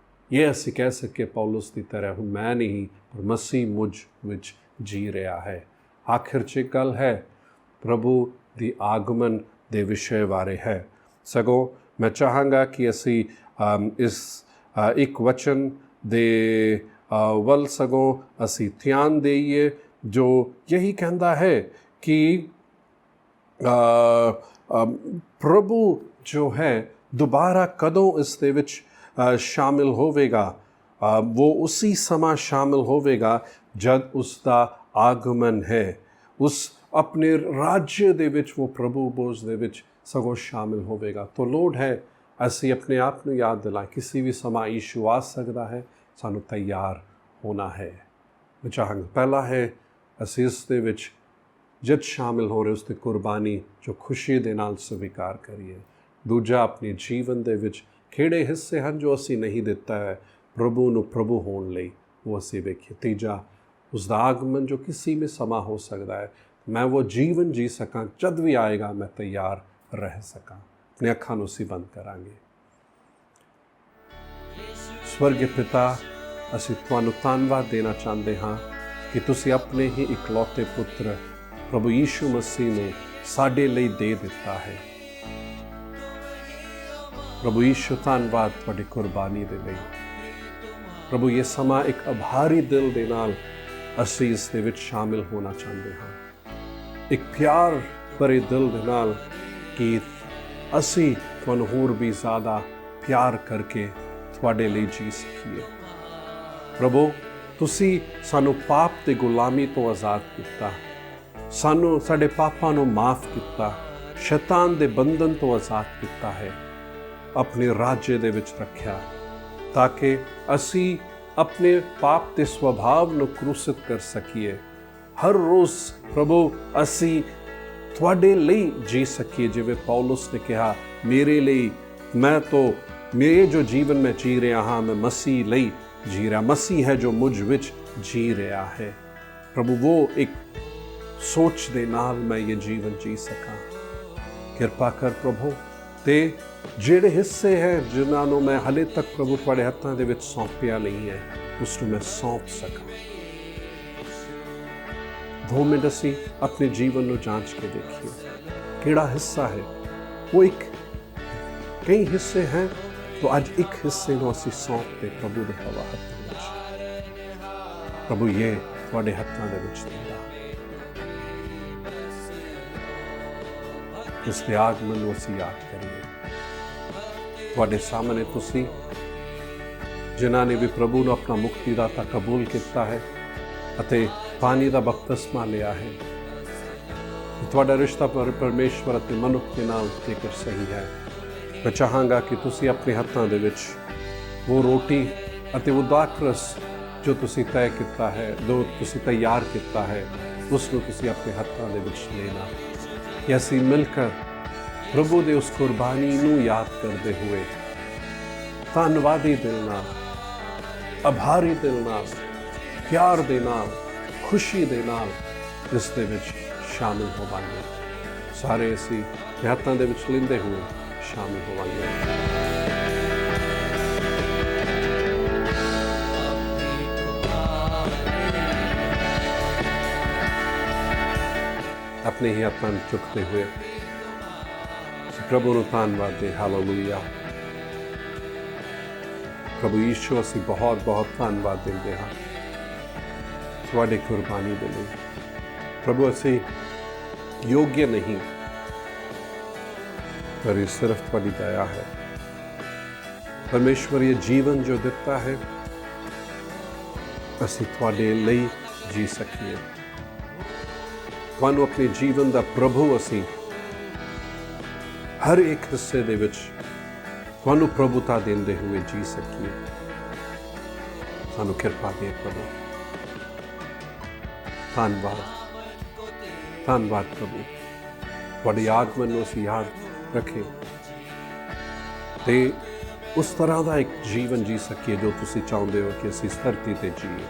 ਇਹ ਅਸੀਂ ਕਹਿ ਸਕੀਏ ਪੌਲੁਸ ਦੀ ਤਰ੍ਹਾਂ ਹੁਣ ਮੈਂ ਨਹੀਂ ਪਰ ਮਸੀਹ ਮੁਝ ਵਿੱਚ ਜੀ ਰਿਹਾ ਹੈ। ਆਖਿਰ 'ਚ ਗੱਲ ਹੈ ਪ੍ਰਭੂ ਦੀ ਆਗਮਨ ਦੇ ਵਿਸ਼ੇ ਬਾਰੇ ਹੈ। ਸਗੋਂ ਮੈਂ ਚਾਹਾਂਗਾ ਕਿ ਅਸੀਂ ਇਸ ਇੱਕ ਵਚਨ ਦੇ ਵੱਲ ਸਗੋਂ ਅਸੀਂ ਧਿਆਨ ਦੇਈਏ ਜੋ ਯਹੀ ਕਹਿੰਦਾ ਹੈ ਕਿ ਪ੍ਰਭੂ ਜੋ ਹੈ ਦੁਬਾਰਾ ਕਦੋਂ ਇਸ ਦੇ ਵਿੱਚ ਸ਼ਾਮਿਲ ਹੋਵੇਗਾ। ਉਹ ਉसी ਸਮਾਂ ਸ਼ਾਮਿਲ ਹੋਵੇਗਾ ਜਦ ਉਸ ਦਾ ਆਗਮਨ ਹੈ। ਉਸ ਆਪਣੇ ਰਾਜ ਦੇ ਵਿੱਚ ਉਹ ਪ੍ਰਭੂ ਬੋਝ ਦੇ ਵਿੱਚ ਸਗੋਂ ਸ਼ਾਮਿਲ ਹੋਵੇਗਾ। ਤਾਂ ਲੋੜ ਹੈ ਅਸੀਂ ਆਪਣੇ ਆਪ ਨੂੰ ਯਾਦ ਦਿਲਾਏ ਕਿਸੇ ਵੀ ਸਮਾਂ ਯਿਸੂ ਆ ਸਕਦਾ ਹੈ, ਸਾਨੂੰ ਤਿਆਰ ਹੋਣਾ ਹੈ। ਮੈਂ ਚਾਹਾਂਗਾ ਪਹਿਲਾ ਹੈ ਅਸੀਂ ਇਸ ਦੇ ਵਿੱਚ ਜਦ ਸ਼ਾਮਿਲ ਹੋ ਰਹੇ ਉਸ ਦੀ ਕੁਰਬਾਨੀ ਜੋ ਖੁਸ਼ੀ ਦੇ ਨਾਲ ਸਵੀਕਾਰ ਕਰੀਏ। ਦੂਜਾ ਆਪਣੇ ਜੀਵਨ ਦੇ ਵਿੱਚ ਕਿਹੜੇ ਹਿੱਸੇ ਹਨ ਜੋ ਅਸੀਂ ਨਹੀਂ ਦਿੱਤਾ ਹੈ ਪ੍ਰਭੂ ਨੂੰ ਪ੍ਰਭੂ ਹੋਣ ਲਈ, ਉਹ ਅਸੀਂ ਵੇਖੀਏ। ਤੀਜਾ ਉਸ ਦਾ ਆਗਮਨ ਜੋ ਕਿਸੇ ਵੀ ਸਮਾਂ ਹੋ ਸਕਦਾ ਹੈ, ਮੈਂ ਉਹ ਜੀਵਨ ਜੀ ਸਕਾਂ ਜਦ ਵੀ ਆਏਗਾ ਮੈਂ ਤਿਆਰ ਰਹਿ ਸਕਾਂ। ਆਪਣੀ ਅੱਖਾਂ ਨੂੰ ਅਸੀਂ ਬੰਦ ਕਰਾਂਗੇ। ਸਵਰਗੀ ਪਿਤਾ, ਅਸੀਂ ਤੁਹਾਨੂੰ ਧੰਨਵਾਦ ਦੇਣਾ ਚਾਹੁੰਦੇ ਹਾਂ ਕਿ ਤੁਸੀਂ ਆਪਣੇ ਹੀ ਇਕਲੌਤੇ ਪੁੱਤਰ ਪ੍ਰਭੂ ਯੀਸ਼ੂ ਮਸੀਹ ਨੂੰ ਸਾਡੇ ਲਈ ਦੇ ਦਿੱਤਾ ਹੈ। ਪ੍ਰਭੂ ਯੀਸ਼ੂ ਧੰਨਵਾਦ ਤੁਹਾਡੀ ਕੁਰਬਾਨੀ ਦੇ ਲਈ। ਪ੍ਰਭੂ ਇਹ ਸਮਾਂ ਇੱਕ ਆਭਾਰੀ ਦਿਲ ਦੇ ਨਾਲ ਅਸੀਂ ਇਸ ਦੇ ਵਿੱਚ ਸ਼ਾਮਿਲ ਹੋਣਾ ਚਾਹੁੰਦੇ ਹਾਂ, ਇੱਕ ਪਿਆਰ ਭਰੇ ਦਿਲ ਦੇ ਨਾਲ ਕਿ ਅਸੀਂ ਤੁਹਾਨੂੰ ਹੋਰ ਵੀ ਜ਼ਿਆਦਾ ਪਿਆਰ ਕਰਕੇ ਤੁਹਾਡੇ ਲਈ ਜੀ ਸਕੀਏ। ਪ੍ਰਭੂ ਤੁਸੀਂ ਸਾਨੂੰ ਪਾਪ ਦੀ ਗੁਲਾਮੀ ਤੋਂ ਆਜ਼ਾਦ ਕੀਤਾ, ਸਾਨੂੰ ਸਾਡੇ ਪਾਪਾਂ ਨੂੰ ਮਾਫ ਕੀਤਾ, ਸ਼ੈਤਾਨ ਦੇ ਬੰਧਨ ਤੋਂ ਆਜ਼ਾਦ ਕੀਤਾ ਹੈ, ਆਪਣੇ ਰਾਜ ਦੇ ਵਿੱਚ ਰੱਖਿਆ ਤਾਂ ਕਿ ਅਸੀਂ ਆਪਣੇ ਪਾਪ ਦੇ ਸੁਭਾਵ ਨੂੰ ਕਰੂਸਿਤ ਕਰ ਸਕੀਏ। ਹਰ ਰੋਜ਼ ਪ੍ਰਭੂ ਅਸੀਂ ਤੁਹਾਡੇ ਲਈ ਜੀ ਸਕੀਏ। ਜਿਵੇਂ ਪੌਲੁਸ ਨੇ ਕਿਹਾ, ਮੇਰੇ ਲਈ ਮੈਂ ਤਾਂ ਮੇਰੇ ਜੋ ਜੀਵਨ ਮੈਂ ਜੀ ਰਿਹਾ ਹਾਂ ਮੈਂ ਮਸੀਹ ਲਈ ਜੀ ਰਿਹਾ, ਮਸੀਹ ਹੈ ਜੋ ਮੁਝ ਵਿੱਚ ਜੀ ਰਿਹਾ ਹੈ। ਪ੍ਰਭੂ ਉਹ ਇੱਕ ਸੋਚ ਦੇ ਨਾਲ ਮੈਂ ਇਹ ਜੀਵਨ ਜੀ ਸਕਾਂ। ਕਿਰਪਾ ਕਰ ਪ੍ਰਭੂ, ਤੇ ਜਿਹੜੇ ਹਿੱਸੇ ਹੈ ਜਿਨ੍ਹਾਂ ਨੂੰ ਮੈਂ ਹਲੇ ਤੱਕ ਪ੍ਰਭੂ ਤੁਹਾਡੇ ਹੱਥਾਂ ਦੇ ਵਿੱਚ ਸੌਂਪਿਆ ਨਹੀਂ ਹੈ, ਉਸ ਨੂੰ ਮੈਂ ਸੌਂਪ ਸਕਾਂ। 2 ਮਿੰਟ ਅਸੀਂ ਆਪਣੇ ਜੀਵਨ ਨੂੰ ਜਾਂਚ ਕੇ ਦੇਖੀਏ ਕਿਹੜਾ ਹਿੱਸਾ ਹੈ। ਉਹ ਇੱਕ ਕਈ ਹਿੱਸੇ ਹੈ ਤਾਂ ਅੱਜ ਇੱਕ ਹਿੱਸੇ ਨੂੰ ਅਸੀਂ ਸੌਂਪ ਦੇ ਪ੍ਰਭੂ ਦੇ ਹਵਾਲੇ ਵਿੱਚ। ਪ੍ਰਭੂ ਇਹ ਤੁਹਾਡੇ ਹੱਥਾਂ ਦੇ ਵਿੱਚ ਦਿੰਦਾ, ਉਸ ਦੇ ਆਗਮਨ ਨੂੰ ਅਸੀਂ ਯਾਦ ਕਰੀਏ। ਤੁਹਾਡੇ ਸਾਹਮਣੇ ਤੁਸੀਂ ਜਿਨ੍ਹਾਂ ਨੇ ਵੀ ਪ੍ਰਭੂ ਨੂੰ ਆਪਣਾ ਮੁਕਤੀਦਾਤਾ ਕਬੂਲ ਕੀਤਾ ਹੈ ਅਤੇ ਪਾਣੀ ਦਾ ਬਪਤਿਸਮਾ ਲਿਆ ਹੈ, ਤੁਹਾਡਾ ਰਿਸ਼ਤਾ ਪਰਮੇਸ਼ਵਰ ਅਤੇ ਮਨੁੱਖ ਦੇ ਨਾਲ ਜੇਕਰ ਸਹੀ ਹੈ, ਮੈਂ ਚਾਹਾਂਗਾ ਕਿ ਤੁਸੀਂ ਆਪਣੇ ਹੱਥਾਂ ਦੇ ਵਿੱਚ ਉਹ ਰੋਟੀ ਅਤੇ ਉਹ ਦਾਖਰਸ ਜੋ ਤੁਸੀਂ ਤੈਅ ਕੀਤਾ ਹੈ, ਜੋ ਤੁਸੀਂ ਤਿਆਰ ਕੀਤਾ ਹੈ, ਉਸ ਨੂੰ ਤੁਸੀਂ ਆਪਣੇ ਹੱਥਾਂ ਦੇ ਵਿੱਚ ਲੈਣਾ ਕਿ ਅਸੀਂ ਮਿਲ ਕੇ ਪ੍ਰਭੂ ਦੇ ਉਸ ਕੁਰਬਾਨੀ ਨੂੰ ਯਾਦ ਕਰਦੇ ਹੋਏ ਧੰਨਵਾਦੀ ਦਿਲ ਨਾਲ, ਆਭਾਰੀ ਦਿਲ ਨਾਲ, ਪਿਆਰ ਦੇ ਨਾਲ, ਖੁਸ਼ੀ ਦੇ ਨਾਲ ਇਸ ਦੇ ਵਿੱਚ ਸ਼ਾਮਿਲ ਹੋਵਾਂਗੇ। ਸਾਰੇ ਅਸੀਂ ਹੱਥਾਂ ਦੇ ਵਿੱਚ ਲੈਂਦੇ ਹੋਏ ਸ਼ਾਮਿਲ ਹੋਵਾਂਗੇ। अपने ही हत्थां चुकते हुए प्रभु ਨੂੰ ਧੰਨਵਾਦ ਦੇ। ਹਾਲੇਲੂਇਆ। ਪ੍ਰਭੂ ਯੀਸ਼ੂ ਅਸੀਂ ਬਹੁਤ ਬਹੁਤ ਧੰਨਵਾਦ ਦਿੰਦੇ ਹਾਂ ਤੁਹਾਡੀ ਕੁਰਬਾਨੀ ਦੇ ਲਈ। ਪ੍ਰਭੂ ਅਸੀਂ ਯੋਗ ਨਹੀਂ, ਪਰ ਇਹ ਸਿਰਫ ਤੁਹਾਡੀ ਦਇਆ ਹੈ, परमेश्वर ये जीवन जो दिता है ਅਸੀਂ ਤੁਹਾਡੇ ਲਈ ਜੀ ਸਕੀਏ ਤੁਹਾਨੂੰ ਆਪਣੇ ਜੀਵਨ ਦਾ ਪ੍ਰਭੂ ਅਸੀਂ ਹਰ ਇੱਕ ਹਿੱਸੇ ਦੇ ਵਿੱਚ ਤੁਹਾਨੂੰ ਪ੍ਰਭੂਤਾ ਦਿੰਦੇ ਹੋਏ ਜੀ ਸਕੀਏ ਸਾਨੂੰ ਕਿਰਪਾ ਦੇ ਪ੍ਰਭੂ ਧੰਨਵਾਦ ਪ੍ਰਭੂ ਤੁਹਾਡੀ ਆਗਮਨ ਨੂੰ ਅਸੀਂ ਯਾਦ ਰੱਖੇ ਤੇ ਉਸ ਤਰ੍ਹਾਂ ਦਾ ਇੱਕ ਜੀਵਨ ਜੀ ਸਕੀਏ ਜੋ ਤੁਸੀਂ ਚਾਹੁੰਦੇ ਹੋ ਕਿ ਅਸੀਂ ਇਸ ਧਰਤੀ ਤੇ ਜੀਏ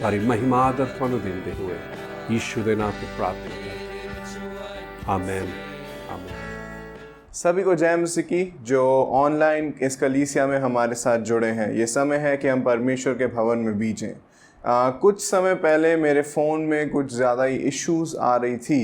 ਸਾਰੀ ਮਹਿਮਾ ਆਦਰ ਤੁਹਾਨੂੰ ਦਿੰਦੇ ਹੋਏ यीशु के नाम पे प्रार्थना करते आमेन आमेन। सभी को जय मसीह की जो ऑनलाइन इस कलीसिया में हमारे साथ जुड़े हैं। ये समय है कि हम परमेश्वर के भवन में बीजें। कुछ समय पहले मेरे फ़ोन में कुछ ज़्यादा ही इश्यूज़ आ रही थी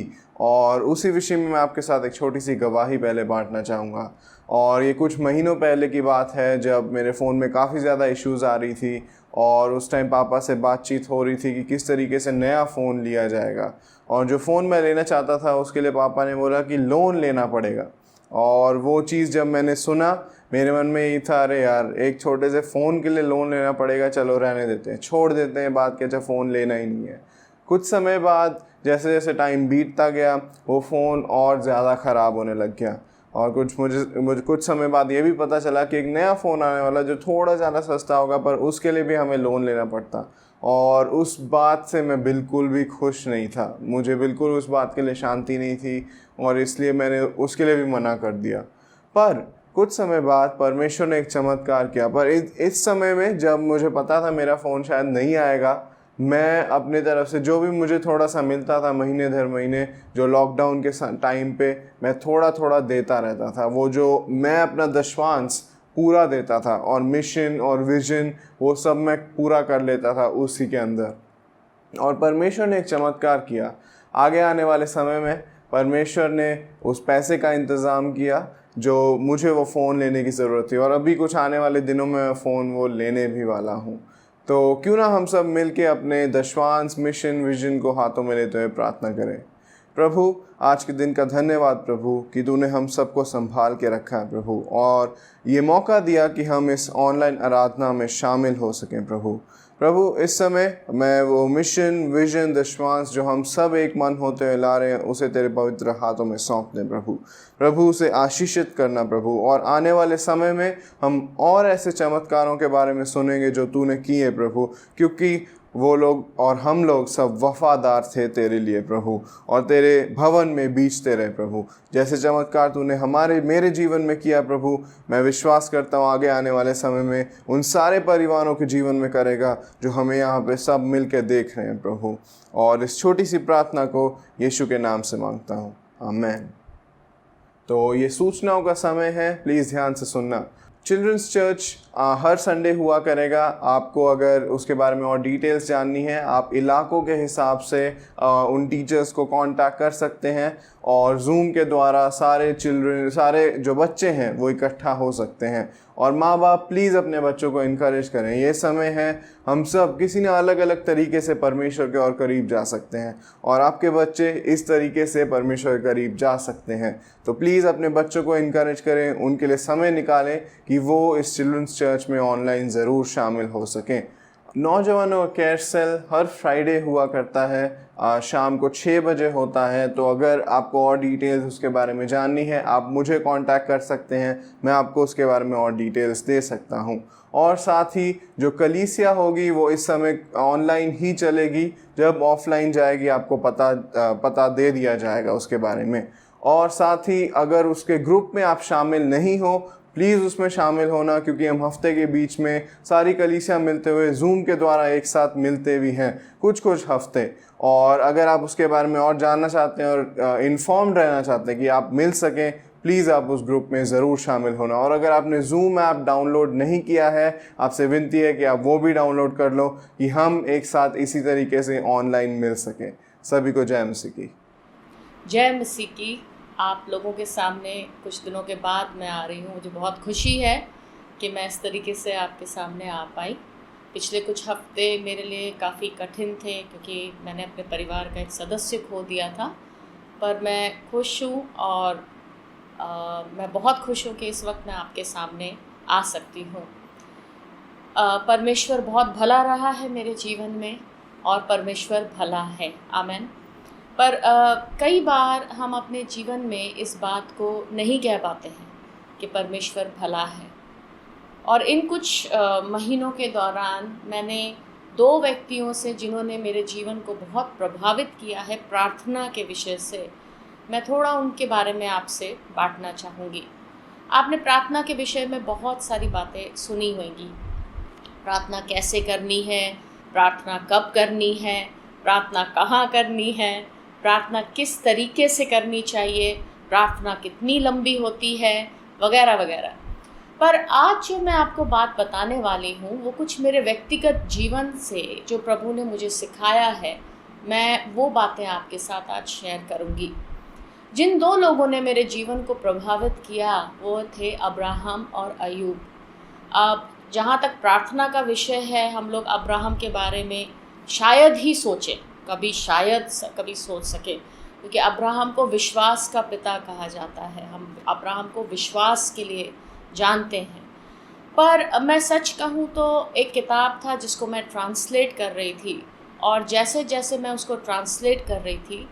और उसी विषय में मैं आपके साथ एक छोटी सी गवाही पहले बांटना चाहूँगा। और ये कुछ महीनों पहले की बात है जब मेरे फ़ोन में काफ़ी ज़्यादा इश्यूज़ आ रही थी और उस टाइम पापा से बातचीत हो रही थी कि किस तरीके से नया फ़ोन लिया जाएगा। और जो फ़ोन मैं लेना चाहता था उसके लिए पापा ने बोला कि लोन लेना पड़ेगा। और वो चीज़ जब मैंने सुना मेरे मन में यही था, अरे यार एक छोटे से फ़ोन के लिए लोन लेना पड़ेगा, चलो रहने देते हैं, छोड़ देते हैं बात के, अच्छा फ़ोन लेना ही नहीं है। कुछ समय बाद जैसे जैसे टाइम बीतता गया वो फ़ोन और ज़्यादा ख़राब होने लग गया और मुझे कुछ समय बाद ये भी पता चला कि एक नया फ़ोन आने वाला जो थोड़ा ज़्यादा सस्ता होगा पर उसके लिए भी हमें लोन लेना पड़ता। और उस बात से मैं बिल्कुल भी खुश नहीं था, मुझे बिल्कुल उस बात के लिए शांति नहीं थी और इसलिए मैंने उसके लिए भी मना कर दिया। पर कुछ समय बाद परमेश्वर ने एक चमत्कार किया। पर इस समय में जब मुझे पता था मेरा फ़ोन शायद नहीं आएगा, मैं अपने तरफ से जो भी मुझे थोड़ा सा मिलता था महीने दर महीने, जो लॉकडाउन के टाइम पे मैं थोड़ा थोड़ा देता रहता था, वो जो मैं अपना दशवांश पूरा देता था और मिशन और विजन वो सब मैं पूरा कर लेता था उसी के अंदर। और परमेश्वर ने एक चमत्कार किया। आगे आने वाले समय में परमेश्वर ने उस पैसे का इंतज़ाम किया जो मुझे वो फ़ोन लेने की ज़रूरत थी और अभी कुछ आने वाले दिनों में मैं फ़ोन वो लेने भी वाला हूँ। तो क्यों ना हम सब मिलके अपने दशवांश मिशन विजन को हाथों में लेते हुए प्रार्थना करें। प्रभु आज के दिन का धन्यवाद प्रभु कि तूने हम सबको संभाल के रखा है प्रभु और ये मौका दिया कि हम इस ऑनलाइन आराधना में शामिल हो सकें प्रभु। प्रभु इस समय मैं वो मिशन विजन दशवांश जो हम सब एक मन होते हुए ला रहे हैं उसे तेरे पवित्र हाथों में सौंप दें प्रभु। प्रभु उसे आशीषित करना प्रभु और आने वाले समय में हम और ऐसे चमत्कारों के बारे में सुनेंगे जो तूने किए प्रभु, क्योंकि वो लोग और हम लोग सब वफादार थे तेरे लिए प्रभु और तेरे भवन में बीचते रहे प्रभु। जैसे चमत्कार तूने मेरे जीवन में किया प्रभु, मैं विश्वास करता हूँ आगे आने वाले समय में उन सारे परिवारों के जीवन में करेगा जो हमें यहाँ पे सब मिल के देख रहे हैं प्रभु। और इस छोटी सी प्रार्थना को यीशु के नाम से मांगता हूँ, आमेन। तो ये सूचनाओं का समय है, प्लीज़ ध्यान से सुनना। चिल्ड्रंस चर्च हर संडे हुआ करेगा। आपको अगर उसके बारे में और डिटेल्स जाननी है आप इलाकों के हिसाब से उन टीचर्स को कांटेक्ट कर सकते हैं और जूम के द्वारा सारे जो बच्चे हैं वो इकट्ठा हो सकते हैं। और माँ बाप प्लीज़ अपने बच्चों को इनकरेज करें। ये समय है हम सब किसी न अलग अलग तरीके से परमेश्वर के और करीब जा सकते हैं और आपके बच्चे इस तरीके से परमेश्वर के करीब जा सकते हैं। तो प्लीज़ अपने बच्चों को इनकरेज करें, उनके लिए समय निकालें कि वो इस चिल्ड्रंस चर्च में ऑनलाइन ज़रूर शामिल हो सकें। नौजवानों का केयर सेल हर फ्राइडे हुआ करता है, शाम को 6 बजे होता है। तो अगर आपको और डिटेल्स उसके बारे में जाननी है आप मुझे कांटेक्ट कर सकते हैं, मैं आपको उसके बारे में और डिटेल्स दे सकता हूं। और साथ ही जो कलीसिया होगी वो इस समय ऑनलाइन ही चलेगी, जब ऑफलाइन जाएगी आपको पता दे दिया जाएगा उसके बारे में। और साथ ही अगर उसके ग्रुप में आप शामिल नहीं हो प्लीज़ उसमें शामिल होना, क्योंकि हम हफ्ते के बीच में सारी कलीसिया मिलते हुए जूम के द्वारा एक साथ मिलते भी हैं कुछ हफ्ते। और अगर आप उसके बारे में और जानना चाहते हैं और इन्फॉर्म्ड रहना चाहते हैं कि आप मिल सकें, प्लीज़ आप उस ग्रुप में ज़रूर शामिल होना। और अगर आपने जूम ऐप डाउनलोड नहीं किया है आपसे विनती है कि आप वो भी डाउनलोड कर लो कि हम एक साथ इसी तरीके से ऑनलाइन मिल सकें। सभी को जय मसीह की। जय मसीह की। आप लोगों के सामने कुछ दिनों के बाद मैं आ रही हूँ। मुझे बहुत खुशी है कि मैं इस तरीके से आपके सामने आ पाई। पिछले कुछ हफ्ते मेरे लिए काफ़ी कठिन थे क्योंकि मैंने अपने परिवार का एक सदस्य खो दिया था, पर मैं खुश हूँ और मैं बहुत खुश हूँ कि इस वक्त मैं आपके सामने आ सकती हूँ। परमेश्वर बहुत भला रहा है मेरे जीवन में और परमेश्वर भला है, आमेन। पर कई बार हम अपने जीवन में इस बात को नहीं कह पाते हैं कि परमेश्वर भला है। और इन कुछ महीनों के दौरान मैंने 2 व्यक्तियों से, जिन्होंने मेरे जीवन को बहुत प्रभावित किया है प्रार्थना के विषय से, मैं थोड़ा उनके बारे में आपसे बांटना चाहूँगी। आपने प्रार्थना के विषय में बहुत सारी बातें सुनी होंगी। प्रार्थना कैसे करनी है, प्रार्थना कब करनी है, प्रार्थना कहाँ करनी है, प्रार्थना किस तरीके से करनी चाहिए, प्रार्थना कितनी लंबी होती है, वगैरह वगैरह। पर आज जो मैं आपको बात बताने वाली हूँ वो कुछ मेरे व्यक्तिगत जीवन से जो प्रभु ने मुझे सिखाया है, मैं वो बातें आपके साथ आज शेयर करूँगी। जिन 2 लोगों ने मेरे जीवन को प्रभावित किया वो थे अब्राहम और अय्यूब। अब जहाँ तक प्रार्थना का विषय है, हम लोग अब्राहम के बारे में शायद ही सोचें, कभी सोच सके, क्योंकि अब्राहम को विश्वास का पिता कहा जाता है। हम अब्राहम को विश्वास के लिए जानते हैं। पर मैं सच कहूँ तो एक किताब था जिसको मैं ट्रांसलेट कर रही थी, और जैसे जैसे मैं उसको ट्रांसलेट कर रही थी,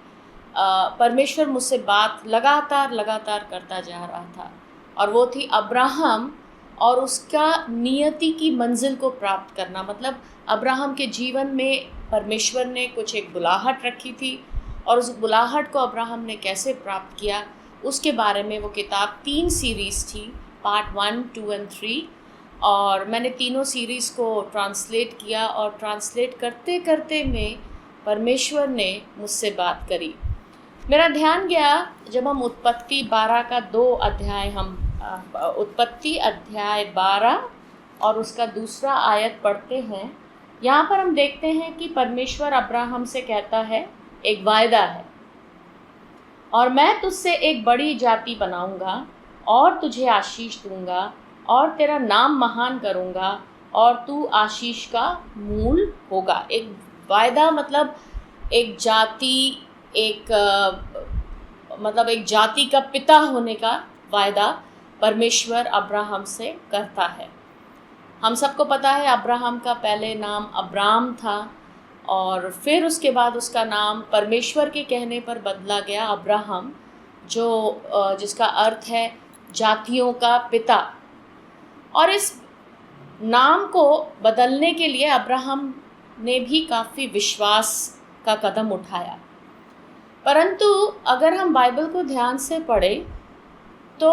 परमेश्वर मुझसे बात लगातार करता जा रहा था, और वो थी अब्राहम और उसका नियति की मंजिल को प्राप्त करना। मतलब अब्राहम के जीवन में परमेश्वर ने कुछ एक बुलाहट रखी थी, और उस बुलाहट को अब्राहम ने कैसे प्राप्त किया, उसके बारे में वो किताब 3 सीरीज़ थी, पार्ट 1, 2 और 3। और मैंने तीनों सीरीज़ को ट्रांसलेट किया, और ट्रांसलेट करते करते में परमेश्वर ने मुझसे बात करी। मेरा ध्यान गया जब हम उत्पत्ति 12 का 2 अध्याय, हम उत्पत्ति अध्याय 12 और उसका दूसरा आयत पढ़ते हैं। यहाँ पर हम देखते हैं कि परमेश्वर अब्राहम से कहता है, एक वायदा है, और मैं तुझसे एक बड़ी जाति बनाऊंगा और तुझे आशीष दूंगा और तेरा नाम महान करूंगा और तू आशीष का मूल होगा। एक वायदा मतलब एक जाति, मतलब एक जाति का पिता होने का वायदा परमेश्वर अब्राहम से करता है। हम सबको पता है अब्राहम का पहले नाम अब्राम था, और फिर उसके बाद उसका नाम परमेश्वर के कहने पर बदला गया अब्राहम, जो जिसका अर्थ है जातियों का पिता। और इस नाम को बदलने के लिए अब्राहम ने भी काफ़ी विश्वास का कदम उठाया। परंतु अगर हम बाइबल को ध्यान से पढ़ें तो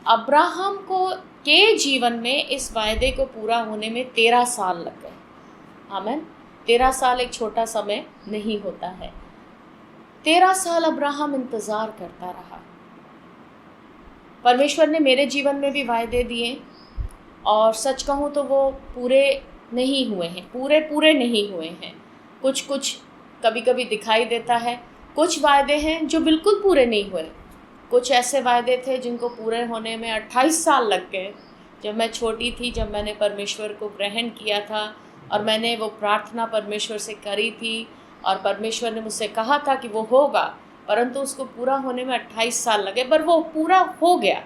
अब्राहम के जीवन में इस वायदे को पूरा होने में 13 साल लग गए। आमीन। 13 साल एक छोटा समय नहीं होता है। 13 साल अब्राहम इंतज़ार करता रहा। परमेश्वर ने मेरे जीवन में भी वायदे दिए, और सच कहूँ तो वो पूरे नहीं हुए हैं, पूरे नहीं हुए हैं। कुछ कभी कभी दिखाई देता है। कुछ वायदे हैं जो बिल्कुल पूरे नहीं हुए। कुछ ऐसे वायदे थे जिनको पूरे होने में 28 साल लग गए। जब मैं छोटी थी, जब मैंने परमेश्वर को ग्रहण किया था और मैंने वो प्रार्थना परमेश्वर से करी थी, और परमेश्वर ने मुझसे कहा था कि वो होगा, परंतु उसको पूरा होने में 28 साल लगे, पर वो पूरा हो गया।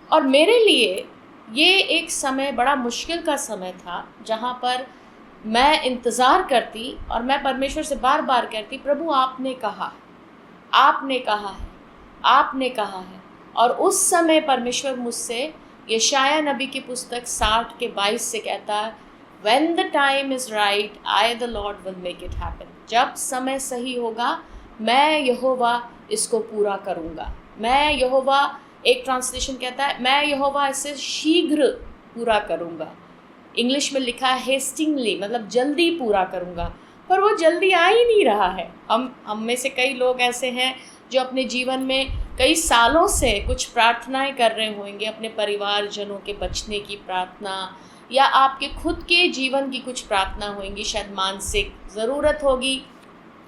और मेरे लिए ये एक समय बड़ा मुश्किल का समय था, जहाँ पर मैं इंतज़ार करती और मैं परमेश्वर से बार बार कहती, प्रभु आपने कहा है। और उस समय परमेश्वर मुझसे यशाया नबी की पुस्तक 60 के 22 से कहता है, When the time is right, I the Lord will make it happen. जब समय सही होगा, मैं यहोवा इसको पूरा करूँगा। मैं यहोवा, एक ट्रांसलेशन कहता है, मैं यहोवा इसे शीघ्र पूरा करूँगा। इंग्लिश में लिखा है हेस्टिंगली, मतलब जल्दी पूरा करूँगा। पर वो जल्दी आ ही नहीं रहा है। हम में से कई लोग ऐसे हैं जो अपने जीवन में कई सालों से कुछ प्रार्थनाएं कर रहे होंगे, अपने परिवारजनों के बचने की प्रार्थना, या आपके खुद के जीवन की कुछ प्रार्थना होंगी। शायद मानसिक ज़रूरत होगी,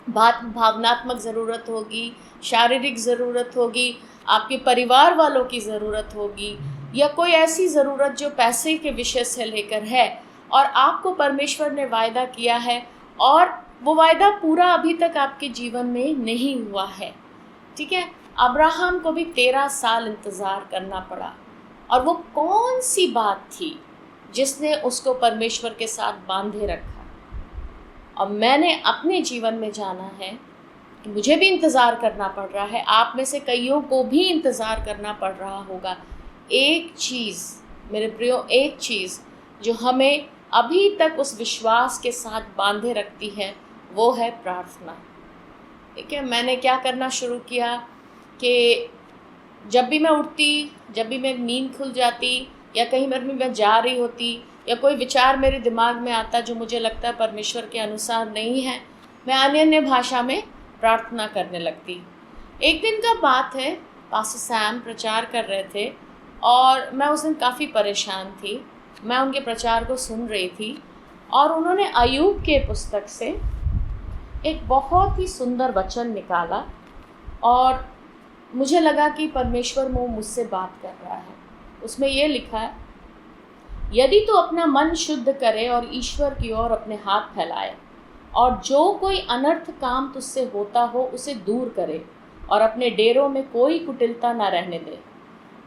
भावनात्मक ज़रूरत होगी, शारीरिक ज़रूरत होगी, आपके परिवार वालों की ज़रूरत होगी, या कोई ऐसी ज़रूरत जो पैसे के विषय से लेकर है, और आपको परमेश्वर ने वायदा किया है और वो वायदा पूरा अभी तक आपके जीवन में नहीं हुआ है। ठीक है, अब्राहम को भी 13 साल इंतज़ार करना पड़ा। और वो कौन सी बात थी जिसने उसको परमेश्वर के साथ बांधे रखा? और मैंने अपने जीवन में जाना है कि मुझे भी इंतज़ार करना पड़ रहा है, आप में से कईयों को भी इंतज़ार करना पड़ रहा होगा। एक चीज़ मेरे प्रियो, एक चीज़ जो हमें अभी तक उस विश्वास के साथ बांधे रखती है वो है प्रार्थना। ठीक है, मैंने क्या करना शुरू किया कि जब भी मैं उठती, जब भी मेरी नींद खुल जाती, या कहीं मैं जा रही होती, या कोई विचार मेरे दिमाग में आता जो मुझे लगता है परमेश्वर के अनुसार नहीं है, मैं अन्य भाषा में प्रार्थना करने लगती। एक दिन का बात है, पास्टर सैम प्रचार कर रहे थे और मैं उस दिन काफ़ी परेशान थी। मैं उनके प्रचार को सुन रही थी और उन्होंने अय्यूब के पुस्तक से एक बहुत ही सुंदर वचन निकाला और मुझे लगा कि परमेश्वर मुझसे बात कर रहा है। उसमें ये लिखा है, यदि तू अपना मन शुद्ध करे और ईश्वर की ओर अपने हाथ फैलाए और जो कोई अनर्थ काम तुझसे होता हो उसे दूर करे और अपने डेरों में कोई कुटिलता न रहने दे,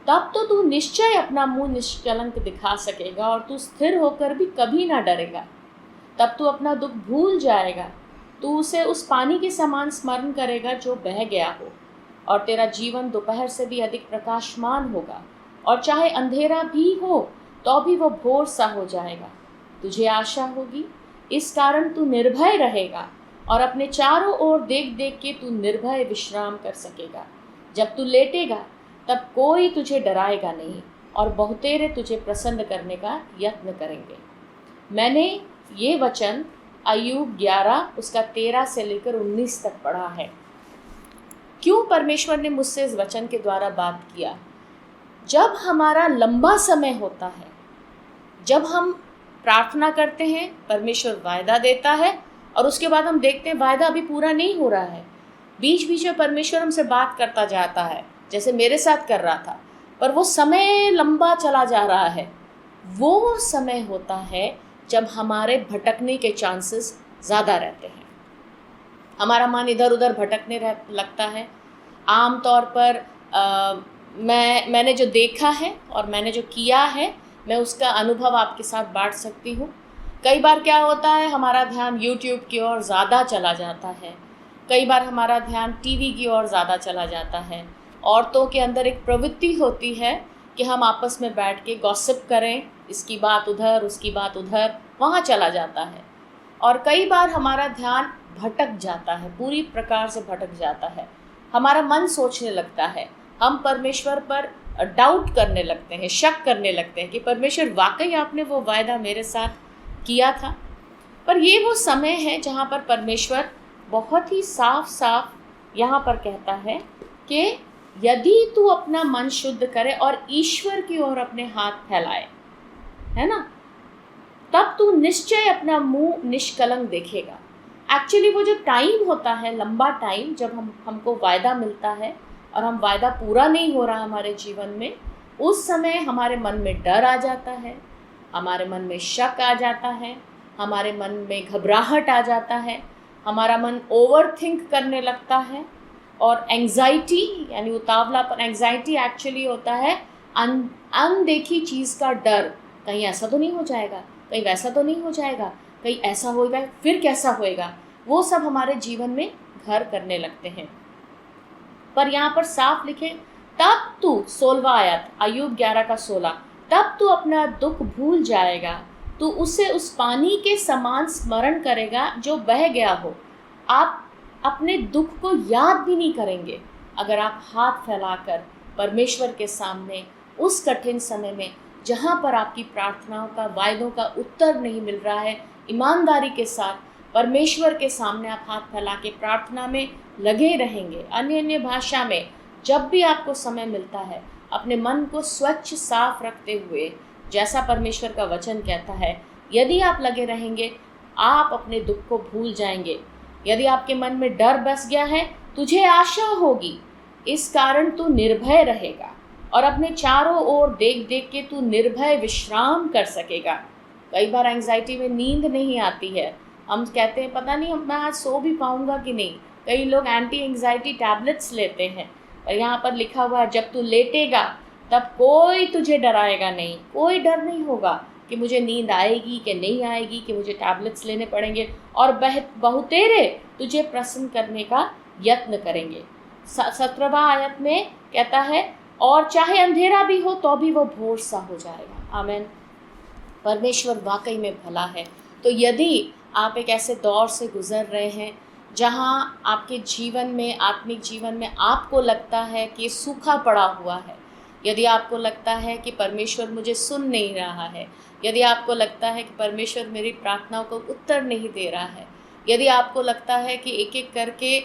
तब तो तू निश्चय अपना मुंह निष्कलंक दिखा सकेगा और तू स्थिर होकर भी कभी ना डरेगा। तब तू अपना दुख भूल जाएगा, तू उसे उस पानी के समान स्मरण करेगा जो बह गया हो, और तेरा जीवन दोपहर से भी अधिक प्रकाशमान होगा, और चाहे अंधेरा भी हो तो भी वो भोर सा हो जाएगा। तुझे आशा होगी, इस कारण तू निर्भय रहेगा और अपने चारों ओर देख देख के तू निर्भय विश्राम कर सकेगा। जब तू लेटेगा तब कोई तुझे डराएगा नहीं और बहुतेरे तुझे प्रसन्न करने का यत्न करेंगे। मैंने ये वचन अय्यूब 11 उसका 13 से लेकर 19 तक पढ़ा है। क्यों परमेश्वर ने मुझसे इस वचन के द्वारा बात किया? जब हमारा लंबा समय होता है, जब हम प्रार्थना करते हैं, परमेश्वर वायदा देता है और उसके बाद हम देखते हैं वायदा अभी पूरा नहीं हो रहा है। बीच बीच में परमेश्वर हमसे बात करता जाता है, जैसे मेरे साथ कर रहा था, पर वो समय लंबा चला जा रहा है। वो समय होता है जब हमारे भटकने के चांसेस ज़्यादा रहते हैं, हमारा मन इधर उधर भटकने लगता है। आम तौर पर मैंने जो देखा है और मैंने जो किया है, मैं उसका अनुभव आपके साथ बांट सकती हूँ। कई बार क्या होता है, हमारा ध्यान यूट्यूब की ओर ज़्यादा चला जाता है, कई बार हमारा ध्यान टीवी की ओर ज़्यादा चला जाता है। औरतों के अंदर एक प्रवृत्ति होती है कि हम आपस में बैठ के गॉसिप करें, इसकी बात उधर, उसकी बात उधर, वहाँ चला जाता है। और कई बार हमारा ध्यान भटक जाता है, पूरी प्रकार से भटक जाता है। हमारा मन सोचने लगता है, हम परमेश्वर पर डाउट करने लगते हैं, शक करने लगते हैं कि परमेश्वर वाकई आपने वो वायदा मेरे साथ किया था। पर ये वो समय है जहाँ पर परमेश्वर बहुत ही साफ साफ यहाँ पर कहता है कि यदि तू अपना मन शुद्ध करे और ईश्वर की ओर अपने हाथ फैलाए, है ना, तब तू निश्चय अपना मुंह निष्कलंक देखेगा। एक्चुअली वो जो टाइम होता है, लंबा टाइम, जब हमको वायदा मिलता है और हम वायदा पूरा नहीं हो रहा हमारे जीवन में, उस समय हमारे मन में डर आ जाता है, हमारे मन में शक आ जाता है, हमारे मन में घबराहट आ जाता है, हमारा मन ओवर थिंक करने लगता है। और एंग्जाइटी यानी उतावलापन, एंग्जाइटी एक्चुअली होता है अनदेखी चीज़ का डर। कहीं ऐसा तो नहीं हो जाएगा, कहीं वैसा तो नहीं हो जाएगा, कहीं ऐसा होगा फिर कैसा होएगा, वो सब हमारे जीवन में घर करने लगते हैं। पर यहाँ पर साफ लिखे, तब तू 16वां आयत अय्यूब 11 का 16, तब तू अपना दुख भूल जाएगा, तू उसे उस पानी के समान स्मरण करेगा जो बह गया हो। आप अपने दुख को याद भी नहीं करेंगे अगर आप हाथ फैलाकर परमेश्वर के सामने उस कठिन समय में, जहाँ पर आपकी प्रार्थनाओं का, वायदों का उत्तर नहीं मिल रहा है, ईमानदारी के साथ परमेश्वर के सामने आप हाथ फैला के प्रार्थना में लगे रहेंगे। अन्य भाषा में जब भी आपको समय मिलता है, अपने मन को स्वच्छ साफ रखते हुए, जैसा परमेश्वर का वचन कहता है, यदि आप लगे रहेंगे, आप अपने दुख को भूल जाएंगे। यदि आपके मन में डर बस गया है, तुझे आशा होगी, इस कारण तू निर्भय रहेगा और अपने चारों ओर देख देख के तू निर्भय विश्राम कर सकेगा। कई बार एंग्जाइटी में नींद नहीं आती है, हम कहते हैं पता नहीं मैं आज सो भी पाऊंगा कि नहीं। कई लोग एंटी एंग्जाइटी टैबलेट्स लेते हैं, और यहाँ पर लिखा हुआ है जब तू लेटेगा तब कोई तुझे डराएगा नहीं, कोई डर नहीं होगा कि मुझे नींद आएगी कि नहीं आएगी, कि मुझे टैबलेट्स लेने पड़ेंगे, और बहुतेरे तुझे प्रसन्न करने का यत्न करेंगे। 17वां आयत में कहता है और चाहे अंधेरा भी हो तो भी वो भोर सा हो जाएगा। आमीन। परमेश्वर वाकई में भला है। तो यदि आप एक ऐसे दौर से गुजर रहे हैं जहाँ आपके जीवन में, आत्मिक जीवन में आपको लगता है कि सूखा पड़ा हुआ है, यदि आपको लगता है कि परमेश्वर मुझे सुन नहीं रहा है, यदि आपको लगता है कि परमेश्वर मेरी प्रार्थनाओं को उत्तर नहीं दे रहा है, यदि आपको लगता है कि एक एक करके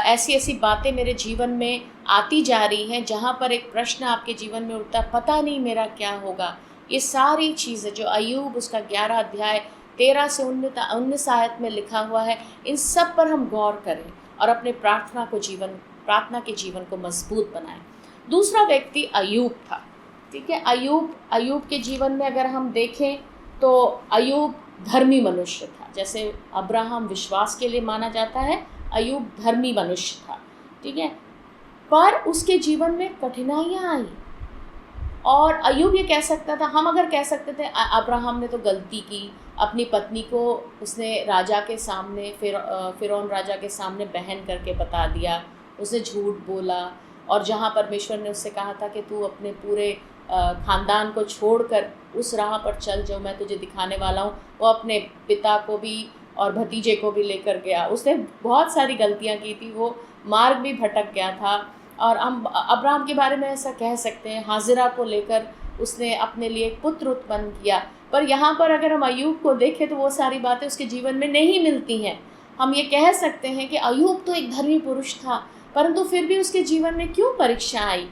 ऐसी ऐसी बातें मेरे जीवन में आती जा रही हैं जहाँ पर एक प्रश्न आपके जीवन में उठता, पता नहीं मेरा क्या होगा, ये सारी चीज़ें जो अय्यूब उसका 11 अध्याय 13 से 19 आयत में लिखा हुआ है, इन सब पर हम गौर करें और अपने प्रार्थना के जीवन को मजबूत बनाएं। दूसरा व्यक्ति अय्यूब था। ठीक है, अय्यूब के जीवन में अगर हम देखें तो अय्यूब धर्मी मनुष्य था। जैसे अब्राहम विश्वास के लिए माना जाता है, अय्यूब धर्मी मनुष्य था। ठीक है, पर उसके जीवन में कठिनाइयाँ आई और अय्यूब ये कह सकता था, हम अगर कह सकते थे अब्राहम ने तो गलती की, अपनी पत्नी को उसने राजा के सामने, फिरौन राजा के सामने बहन करके बता दिया, उसने झूठ बोला, और जहाँ परमेश्वर ने उससे कहा था कि तू अपने पूरे ख़ानदान को छोड़कर उस राह पर चल जो मैं तुझे दिखाने वाला हूँ, वो अपने पिता को भी और भतीजे को भी लेकर गया। उसने बहुत सारी गलतियाँ की थी, वो मार्ग भी भटक गया था। और हम अब्राहम के बारे में ऐसा कह सकते हैं, हाजिरा को लेकर उसने अपने लिए एक पुत्र उत्पन्न किया। पर यहाँ पर अगर हम अय्यूब को देखें तो वो सारी बातें उसके जीवन में नहीं मिलती हैं। हम ये कह सकते हैं कि अय्यूब तो एक धर्मी पुरुष था, परंतु फिर भी उसके जीवन में क्यों परीक्षा आई।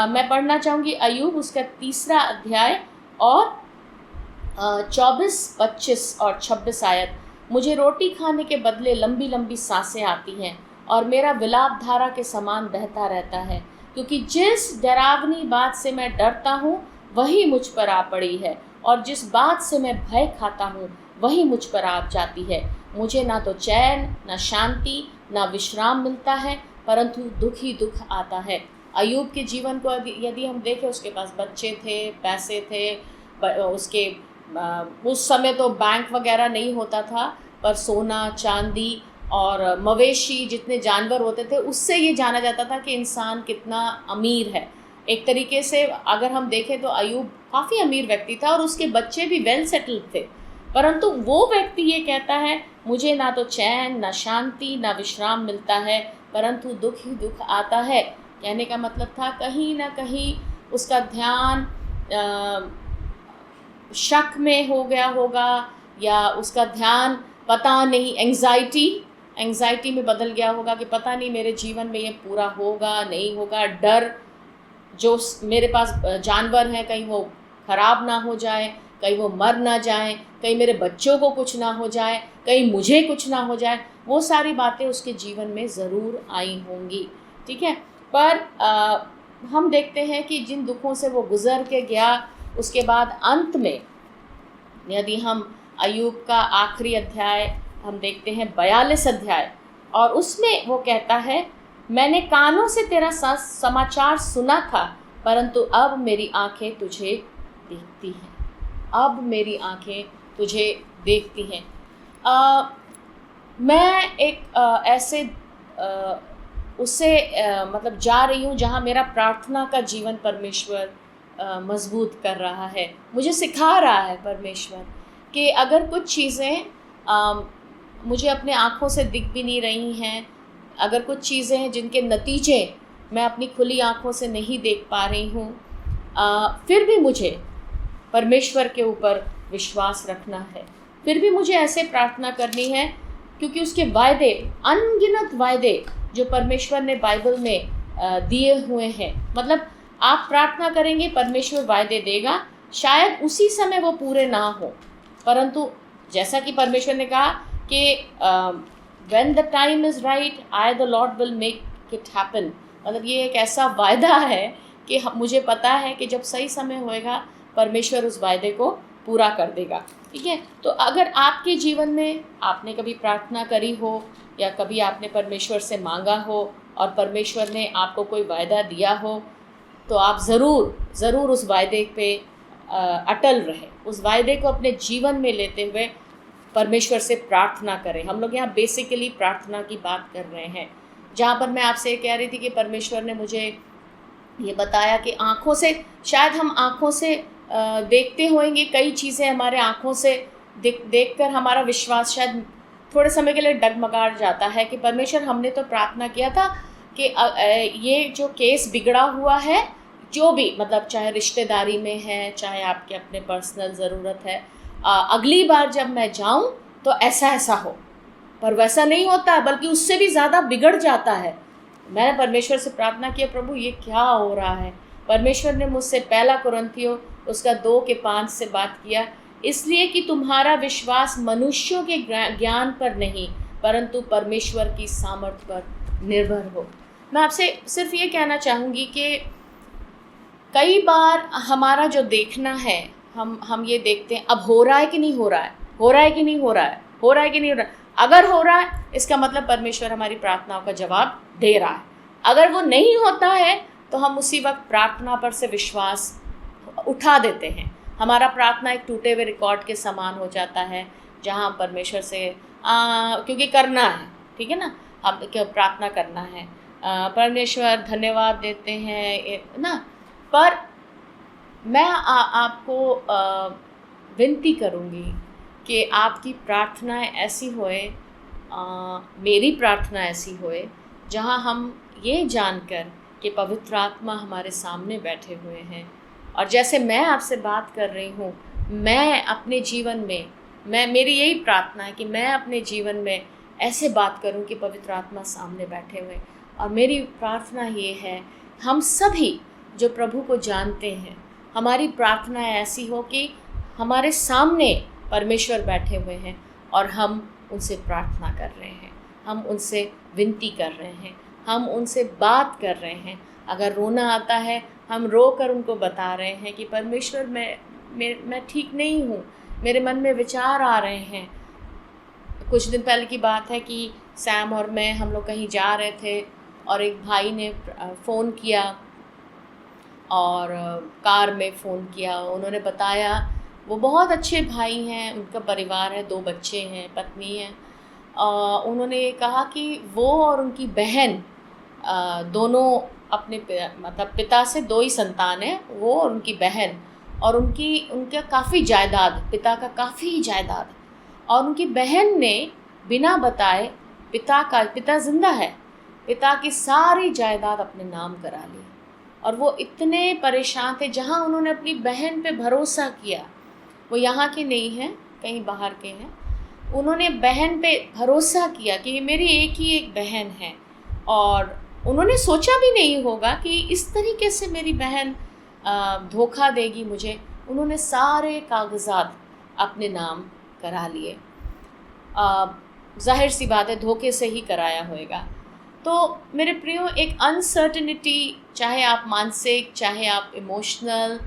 मैं पढ़ना चाहूँगी अय्यूब उसका 3 अध्याय और 24, 25 और 26 आयत। मुझे रोटी खाने के बदले लंबी लंबी सांसें आती हैं और मेरा विलाप धारा के समान बहता रहता है, क्योंकि जिस डरावनी बात से मैं डरता हूँ वही मुझ पर आ पड़ी है, और जिस बात से मैं भय खाता हूँ वही मुझ पर आ जाती है। मुझे ना तो चैन, ना शांति, ना विश्राम मिलता है, परंतु दुख ही दुख आता है। अय्यूब के जीवन को यदि हम देखें, उसके पास बच्चे थे, पैसे थे, उसके उस समय तो बैंक वगैरह नहीं होता था, पर सोना, चांदी और मवेशी, जितने जानवर होते थे, उससे ये जाना जाता था कि इंसान कितना अमीर है। एक तरीके से अगर हम देखें तो अय्यूब काफ़ी अमीर व्यक्ति था और उसके बच्चे भी वेल सेटल्ड थे, परंतु वो व्यक्ति ये कहता है, मुझे ना तो चैन, ना शांति, ना विश्राम मिलता है, परंतु दुख ही दुख आता है। कहने का मतलब था कहीं ना कहीं उसका ध्यान शक में हो गया होगा, या उसका ध्यान पता नहीं एंग्जाइटी में बदल गया होगा कि पता नहीं मेरे जीवन में ये पूरा होगा नहीं होगा। डर, जो मेरे पास जानवर हैं कहीं वो ख़राब ना हो जाए, कहीं वो मर ना जाए, कहीं मेरे बच्चों को कुछ ना हो जाए, कहीं मुझे कुछ ना हो जाए, वो सारी बातें उसके जीवन में ज़रूर आई होंगी। ठीक है, पर हम देखते हैं कि जिन दुखों से वो गुज़र के गया, उसके बाद अंत में यदि हम अय्यूब का आखिरी अध्याय हम देखते हैं 42 अध्याय, और उसमें वो कहता है, मैंने कानों से तेरा समाचार सुना था, परंतु अब मेरी आंखें तुझे देखती हैं। अब मेरी आंखें तुझे देखती हैं। मैं एक ऐसे उससे मतलब जा रही हूँ जहाँ मेरा प्रार्थना का जीवन परमेश्वर मजबूत कर रहा है, मुझे सिखा रहा है परमेश्वर कि अगर कुछ चीज़ें मुझे अपने आँखों से दिख भी नहीं रही हैं, अगर कुछ चीज़ें हैं जिनके नतीजे मैं अपनी खुली आँखों से नहीं देख पा रही हूँ, फिर भी मुझे परमेश्वर के ऊपर विश्वास रखना है, फिर भी मुझे ऐसे प्रार्थना करनी है, क्योंकि उसके वायदे, अनगिनत वायदे जो परमेश्वर ने बाइबल में दिए हुए हैं, मतलब आप प्रार्थना करेंगे परमेश्वर वायदे देगा, शायद उसी समय वो पूरे ना हो, परंतु जैसा कि परमेश्वर ने कहा कि when the time is right, I the Lord will make it happen। मतलब ये एक ऐसा वायदा है कि मुझे पता है कि जब सही समय होएगा परमेश्वर उस वायदे को पूरा कर देगा। ठीक है, तो अगर आपके जीवन में आपने कभी प्रार्थना करी हो या कभी आपने परमेश्वर से मांगा हो और परमेश्वर ने आपको कोई वायदा दिया हो तो आप ज़रूर उस वायदे पे अटल रहे, उस वायदे को अपने जीवन में लेते हुए परमेश्वर से प्रार्थना करें। हम लोग यहाँ बेसिकली प्रार्थना की बात कर रहे हैं, जहाँ पर मैं आपसे कह रही थी कि परमेश्वर ने मुझे ये बताया कि आँखों से, शायद हम आँखों से देखते होंगे कई चीज़ें, हमारे आँखों से देखकर हमारा विश्वास शायद थोड़े समय के लिए डगमगा जाता है कि परमेश्वर, हमने तो प्रार्थना किया था कि ये जो केस बिगड़ा हुआ है, जो भी मतलब चाहे रिश्तेदारी में है, चाहे आपके अपने पर्सनल ज़रूरत है, अगली बार जब मैं जाऊं तो ऐसा हो, पर वैसा नहीं होता है, बल्कि उससे भी ज़्यादा बिगड़ जाता है। मैंने परमेश्वर से प्रार्थना किया, प्रभु ये क्या हो रहा है। परमेश्वर ने मुझसे 1 कुरिन्थियों उसका 2:5 से बात किया, इसलिए कि तुम्हारा विश्वास मनुष्यों के ज्ञान पर नहीं परंतु परमेश्वर की सामर्थ्य पर निर्भर हो। मैं आपसे सिर्फ ये कहना चाहूँगी कि कई बार हमारा जो देखना है, हम ये देखते हैं अब हो रहा है कि नहीं हो रहा है, हो रहा है कि नहीं हो रहा है, हो रहा है कि नहीं हो रहा है। अगर हो रहा है इसका मतलब परमेश्वर हमारी प्रार्थनाओं का जवाब दे रहा है। अगर वो नहीं होता है तो हम उसी वक्त प्रार्थना पर से विश्वास उठा देते हैं। हमारा प्रार्थना एक टूटे हुए रिकॉर्ड के समान हो जाता है, जहाँ परमेश्वर से क्योंकि करना है, ठीक है ना, हम क्या प्रार्थना करना है, परमेश्वर धन्यवाद देते हैं ना। पर मैं आपको विनती करूँगी कि आपकी प्रार्थनाएं ऐसी होए, मेरी प्रार्थना ऐसी होए, जहाँ हम ये जानकर कि पवित्र आत्मा हमारे सामने बैठे हुए हैं, और जैसे मैं आपसे बात कर रही हूँ, मैं अपने जीवन में, मेरी यही प्रार्थना है कि मैं अपने जीवन में ऐसे बात करूँ कि पवित्र आत्मा सामने बैठे हुए। और मेरी प्रार्थना ये है, हम सभी जो प्रभु को जानते हैं, हमारी प्रार्थना ऐसी हो कि हमारे सामने परमेश्वर बैठे हुए हैं और हम उनसे प्रार्थना कर रहे हैं, हम उनसे विनती कर रहे हैं, हम उनसे बात कर रहे हैं। अगर रोना आता है, हम रो कर उनको बता रहे हैं कि परमेश्वर मैं ठीक नहीं हूँ, मेरे मन में विचार आ रहे हैं। कुछ दिन पहले की बात है कि सैम और मैं, हम लोग कहीं जा रहे थे और एक भाई ने फ़ोन किया, और कार में फ़ोन किया। उन्होंने बताया, वो बहुत अच्छे भाई हैं, उनका परिवार है, 2 बच्चे हैं, पत्नी है। उन्होंने कहा कि वो और उनकी बहन दोनों अपने मतलब पिता से 2 ही संतान हैं, वो और उनकी बहन, और उनका काफ़ी जायदाद, पिता का काफ़ी जायदाद, और उनकी बहन ने बिना बताए पिता जिंदा है, पिता की सारी जायदाद अपने नाम करा ली। और वो इतने परेशान थे, जहाँ उन्होंने अपनी बहन पे भरोसा किया, वो यहाँ के नहीं हैं, कहीं बाहर के हैं, उन्होंने बहन पे भरोसा किया कि ये मेरी एक ही एक बहन है, और उन्होंने सोचा भी नहीं होगा कि इस तरीके से मेरी बहन धोखा देगी मुझे। उन्होंने सारे कागजात अपने नाम करा लिए। जाहिर सी बात है, धोखे से ही कराया होएगा। तो मेरे प्रियो, एक अनसर्टेनिटी, चाहे आप मानसिक, चाहे आप इमोशनल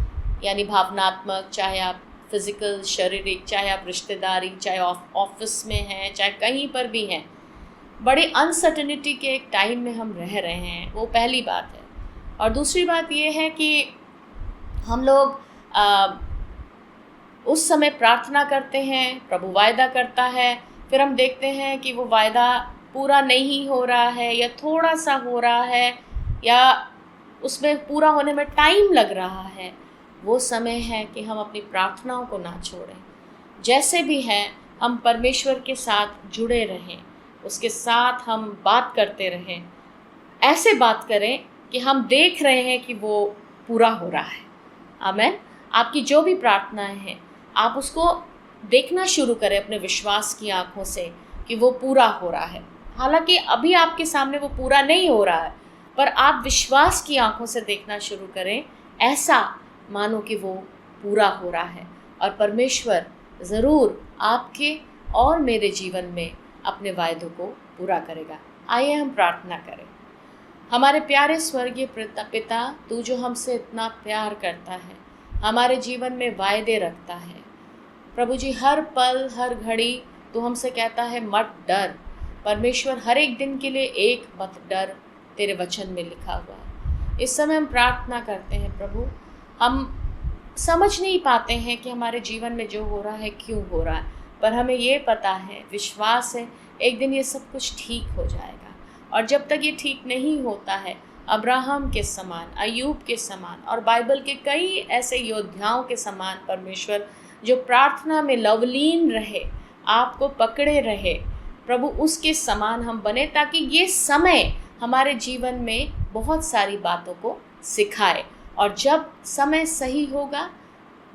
यानी भावनात्मक, चाहे आप फिज़िकल शारीरिक, चाहे आप रिश्तेदारी, चाहे ऑफिस में हैं, चाहे कहीं पर भी हैं, बड़ी अनसर्टेनिटी के एक टाइम में हम रह रहे हैं। वो पहली बात है। और दूसरी बात ये है कि हम लोग उस समय प्रार्थना करते हैं, प्रभु वायदा करता है, फिर हम देखते हैं कि वो वायदा पूरा नहीं हो रहा है, या थोड़ा सा हो रहा है, या उसमें पूरा होने में टाइम लग रहा है। वो समय है कि हम अपनी प्रार्थनाओं को ना छोड़ें। जैसे भी हैं, हम परमेश्वर के साथ जुड़े रहें, उसके साथ हम बात करते रहें। ऐसे बात करें कि हम देख रहे हैं कि वो पूरा हो रहा है। आमीन। आपकी जो भी प्रार्थनाएं हैं, आप उसको देखना शुरू करें अपने विश्वास की आंखों से कि वो पूरा हो रहा है। हालांकि अभी आपके सामने वो पूरा नहीं हो रहा है, पर आप विश्वास की आंखों से देखना शुरू करें, ऐसा मानो कि वो पूरा हो रहा है। और परमेश्वर ज़रूर आपके और मेरे जीवन में अपने वायदों को पूरा करेगा। आइए हम प्रार्थना करें। हमारे प्यारे स्वर्गीय पिता, तू जो हमसे इतना प्यार करता है, हमारे जीवन में वायदे रखता है प्रभु जी, हर पल हर घड़ी तू हमसे कहता है मत डर। परमेश्वर, हर एक दिन के लिए एक मत डर, तेरे वचन में लिखा हुआ है। इस समय हम प्रार्थना करते हैं प्रभु, हम समझ नहीं पाते हैं कि हमारे जीवन में जो हो रहा है क्यों हो रहा है, पर हमें ये पता है, विश्वास है, एक दिन ये सब कुछ ठीक हो जाएगा। और जब तक ये ठीक नहीं होता है, अब्राहम के समान, अय्यूब के समान और बाइबल के कई ऐसे योद्धाओं के समान परमेश्वर जो प्रार्थना में लवलीन रहे, आपको पकड़े रहे, प्रभु उसके समान हम बने, ताकि ये समय हमारे जीवन में बहुत सारी बातों को सिखाए। और जब समय सही होगा,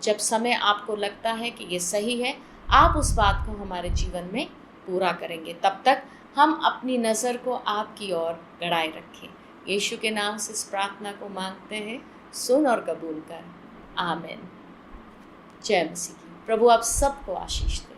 जब समय आपको लगता है कि ये सही है, आप उस बात को हमारे जीवन में पूरा करेंगे। तब तक हम अपनी नज़र को आपकी ओर गड़ाए रखें। यीशु के नाम से इस प्रार्थना को मांगते हैं, सुन और कबूल कर। आमीन। जय मसीह की। प्रभु आप सबको आशीष दे।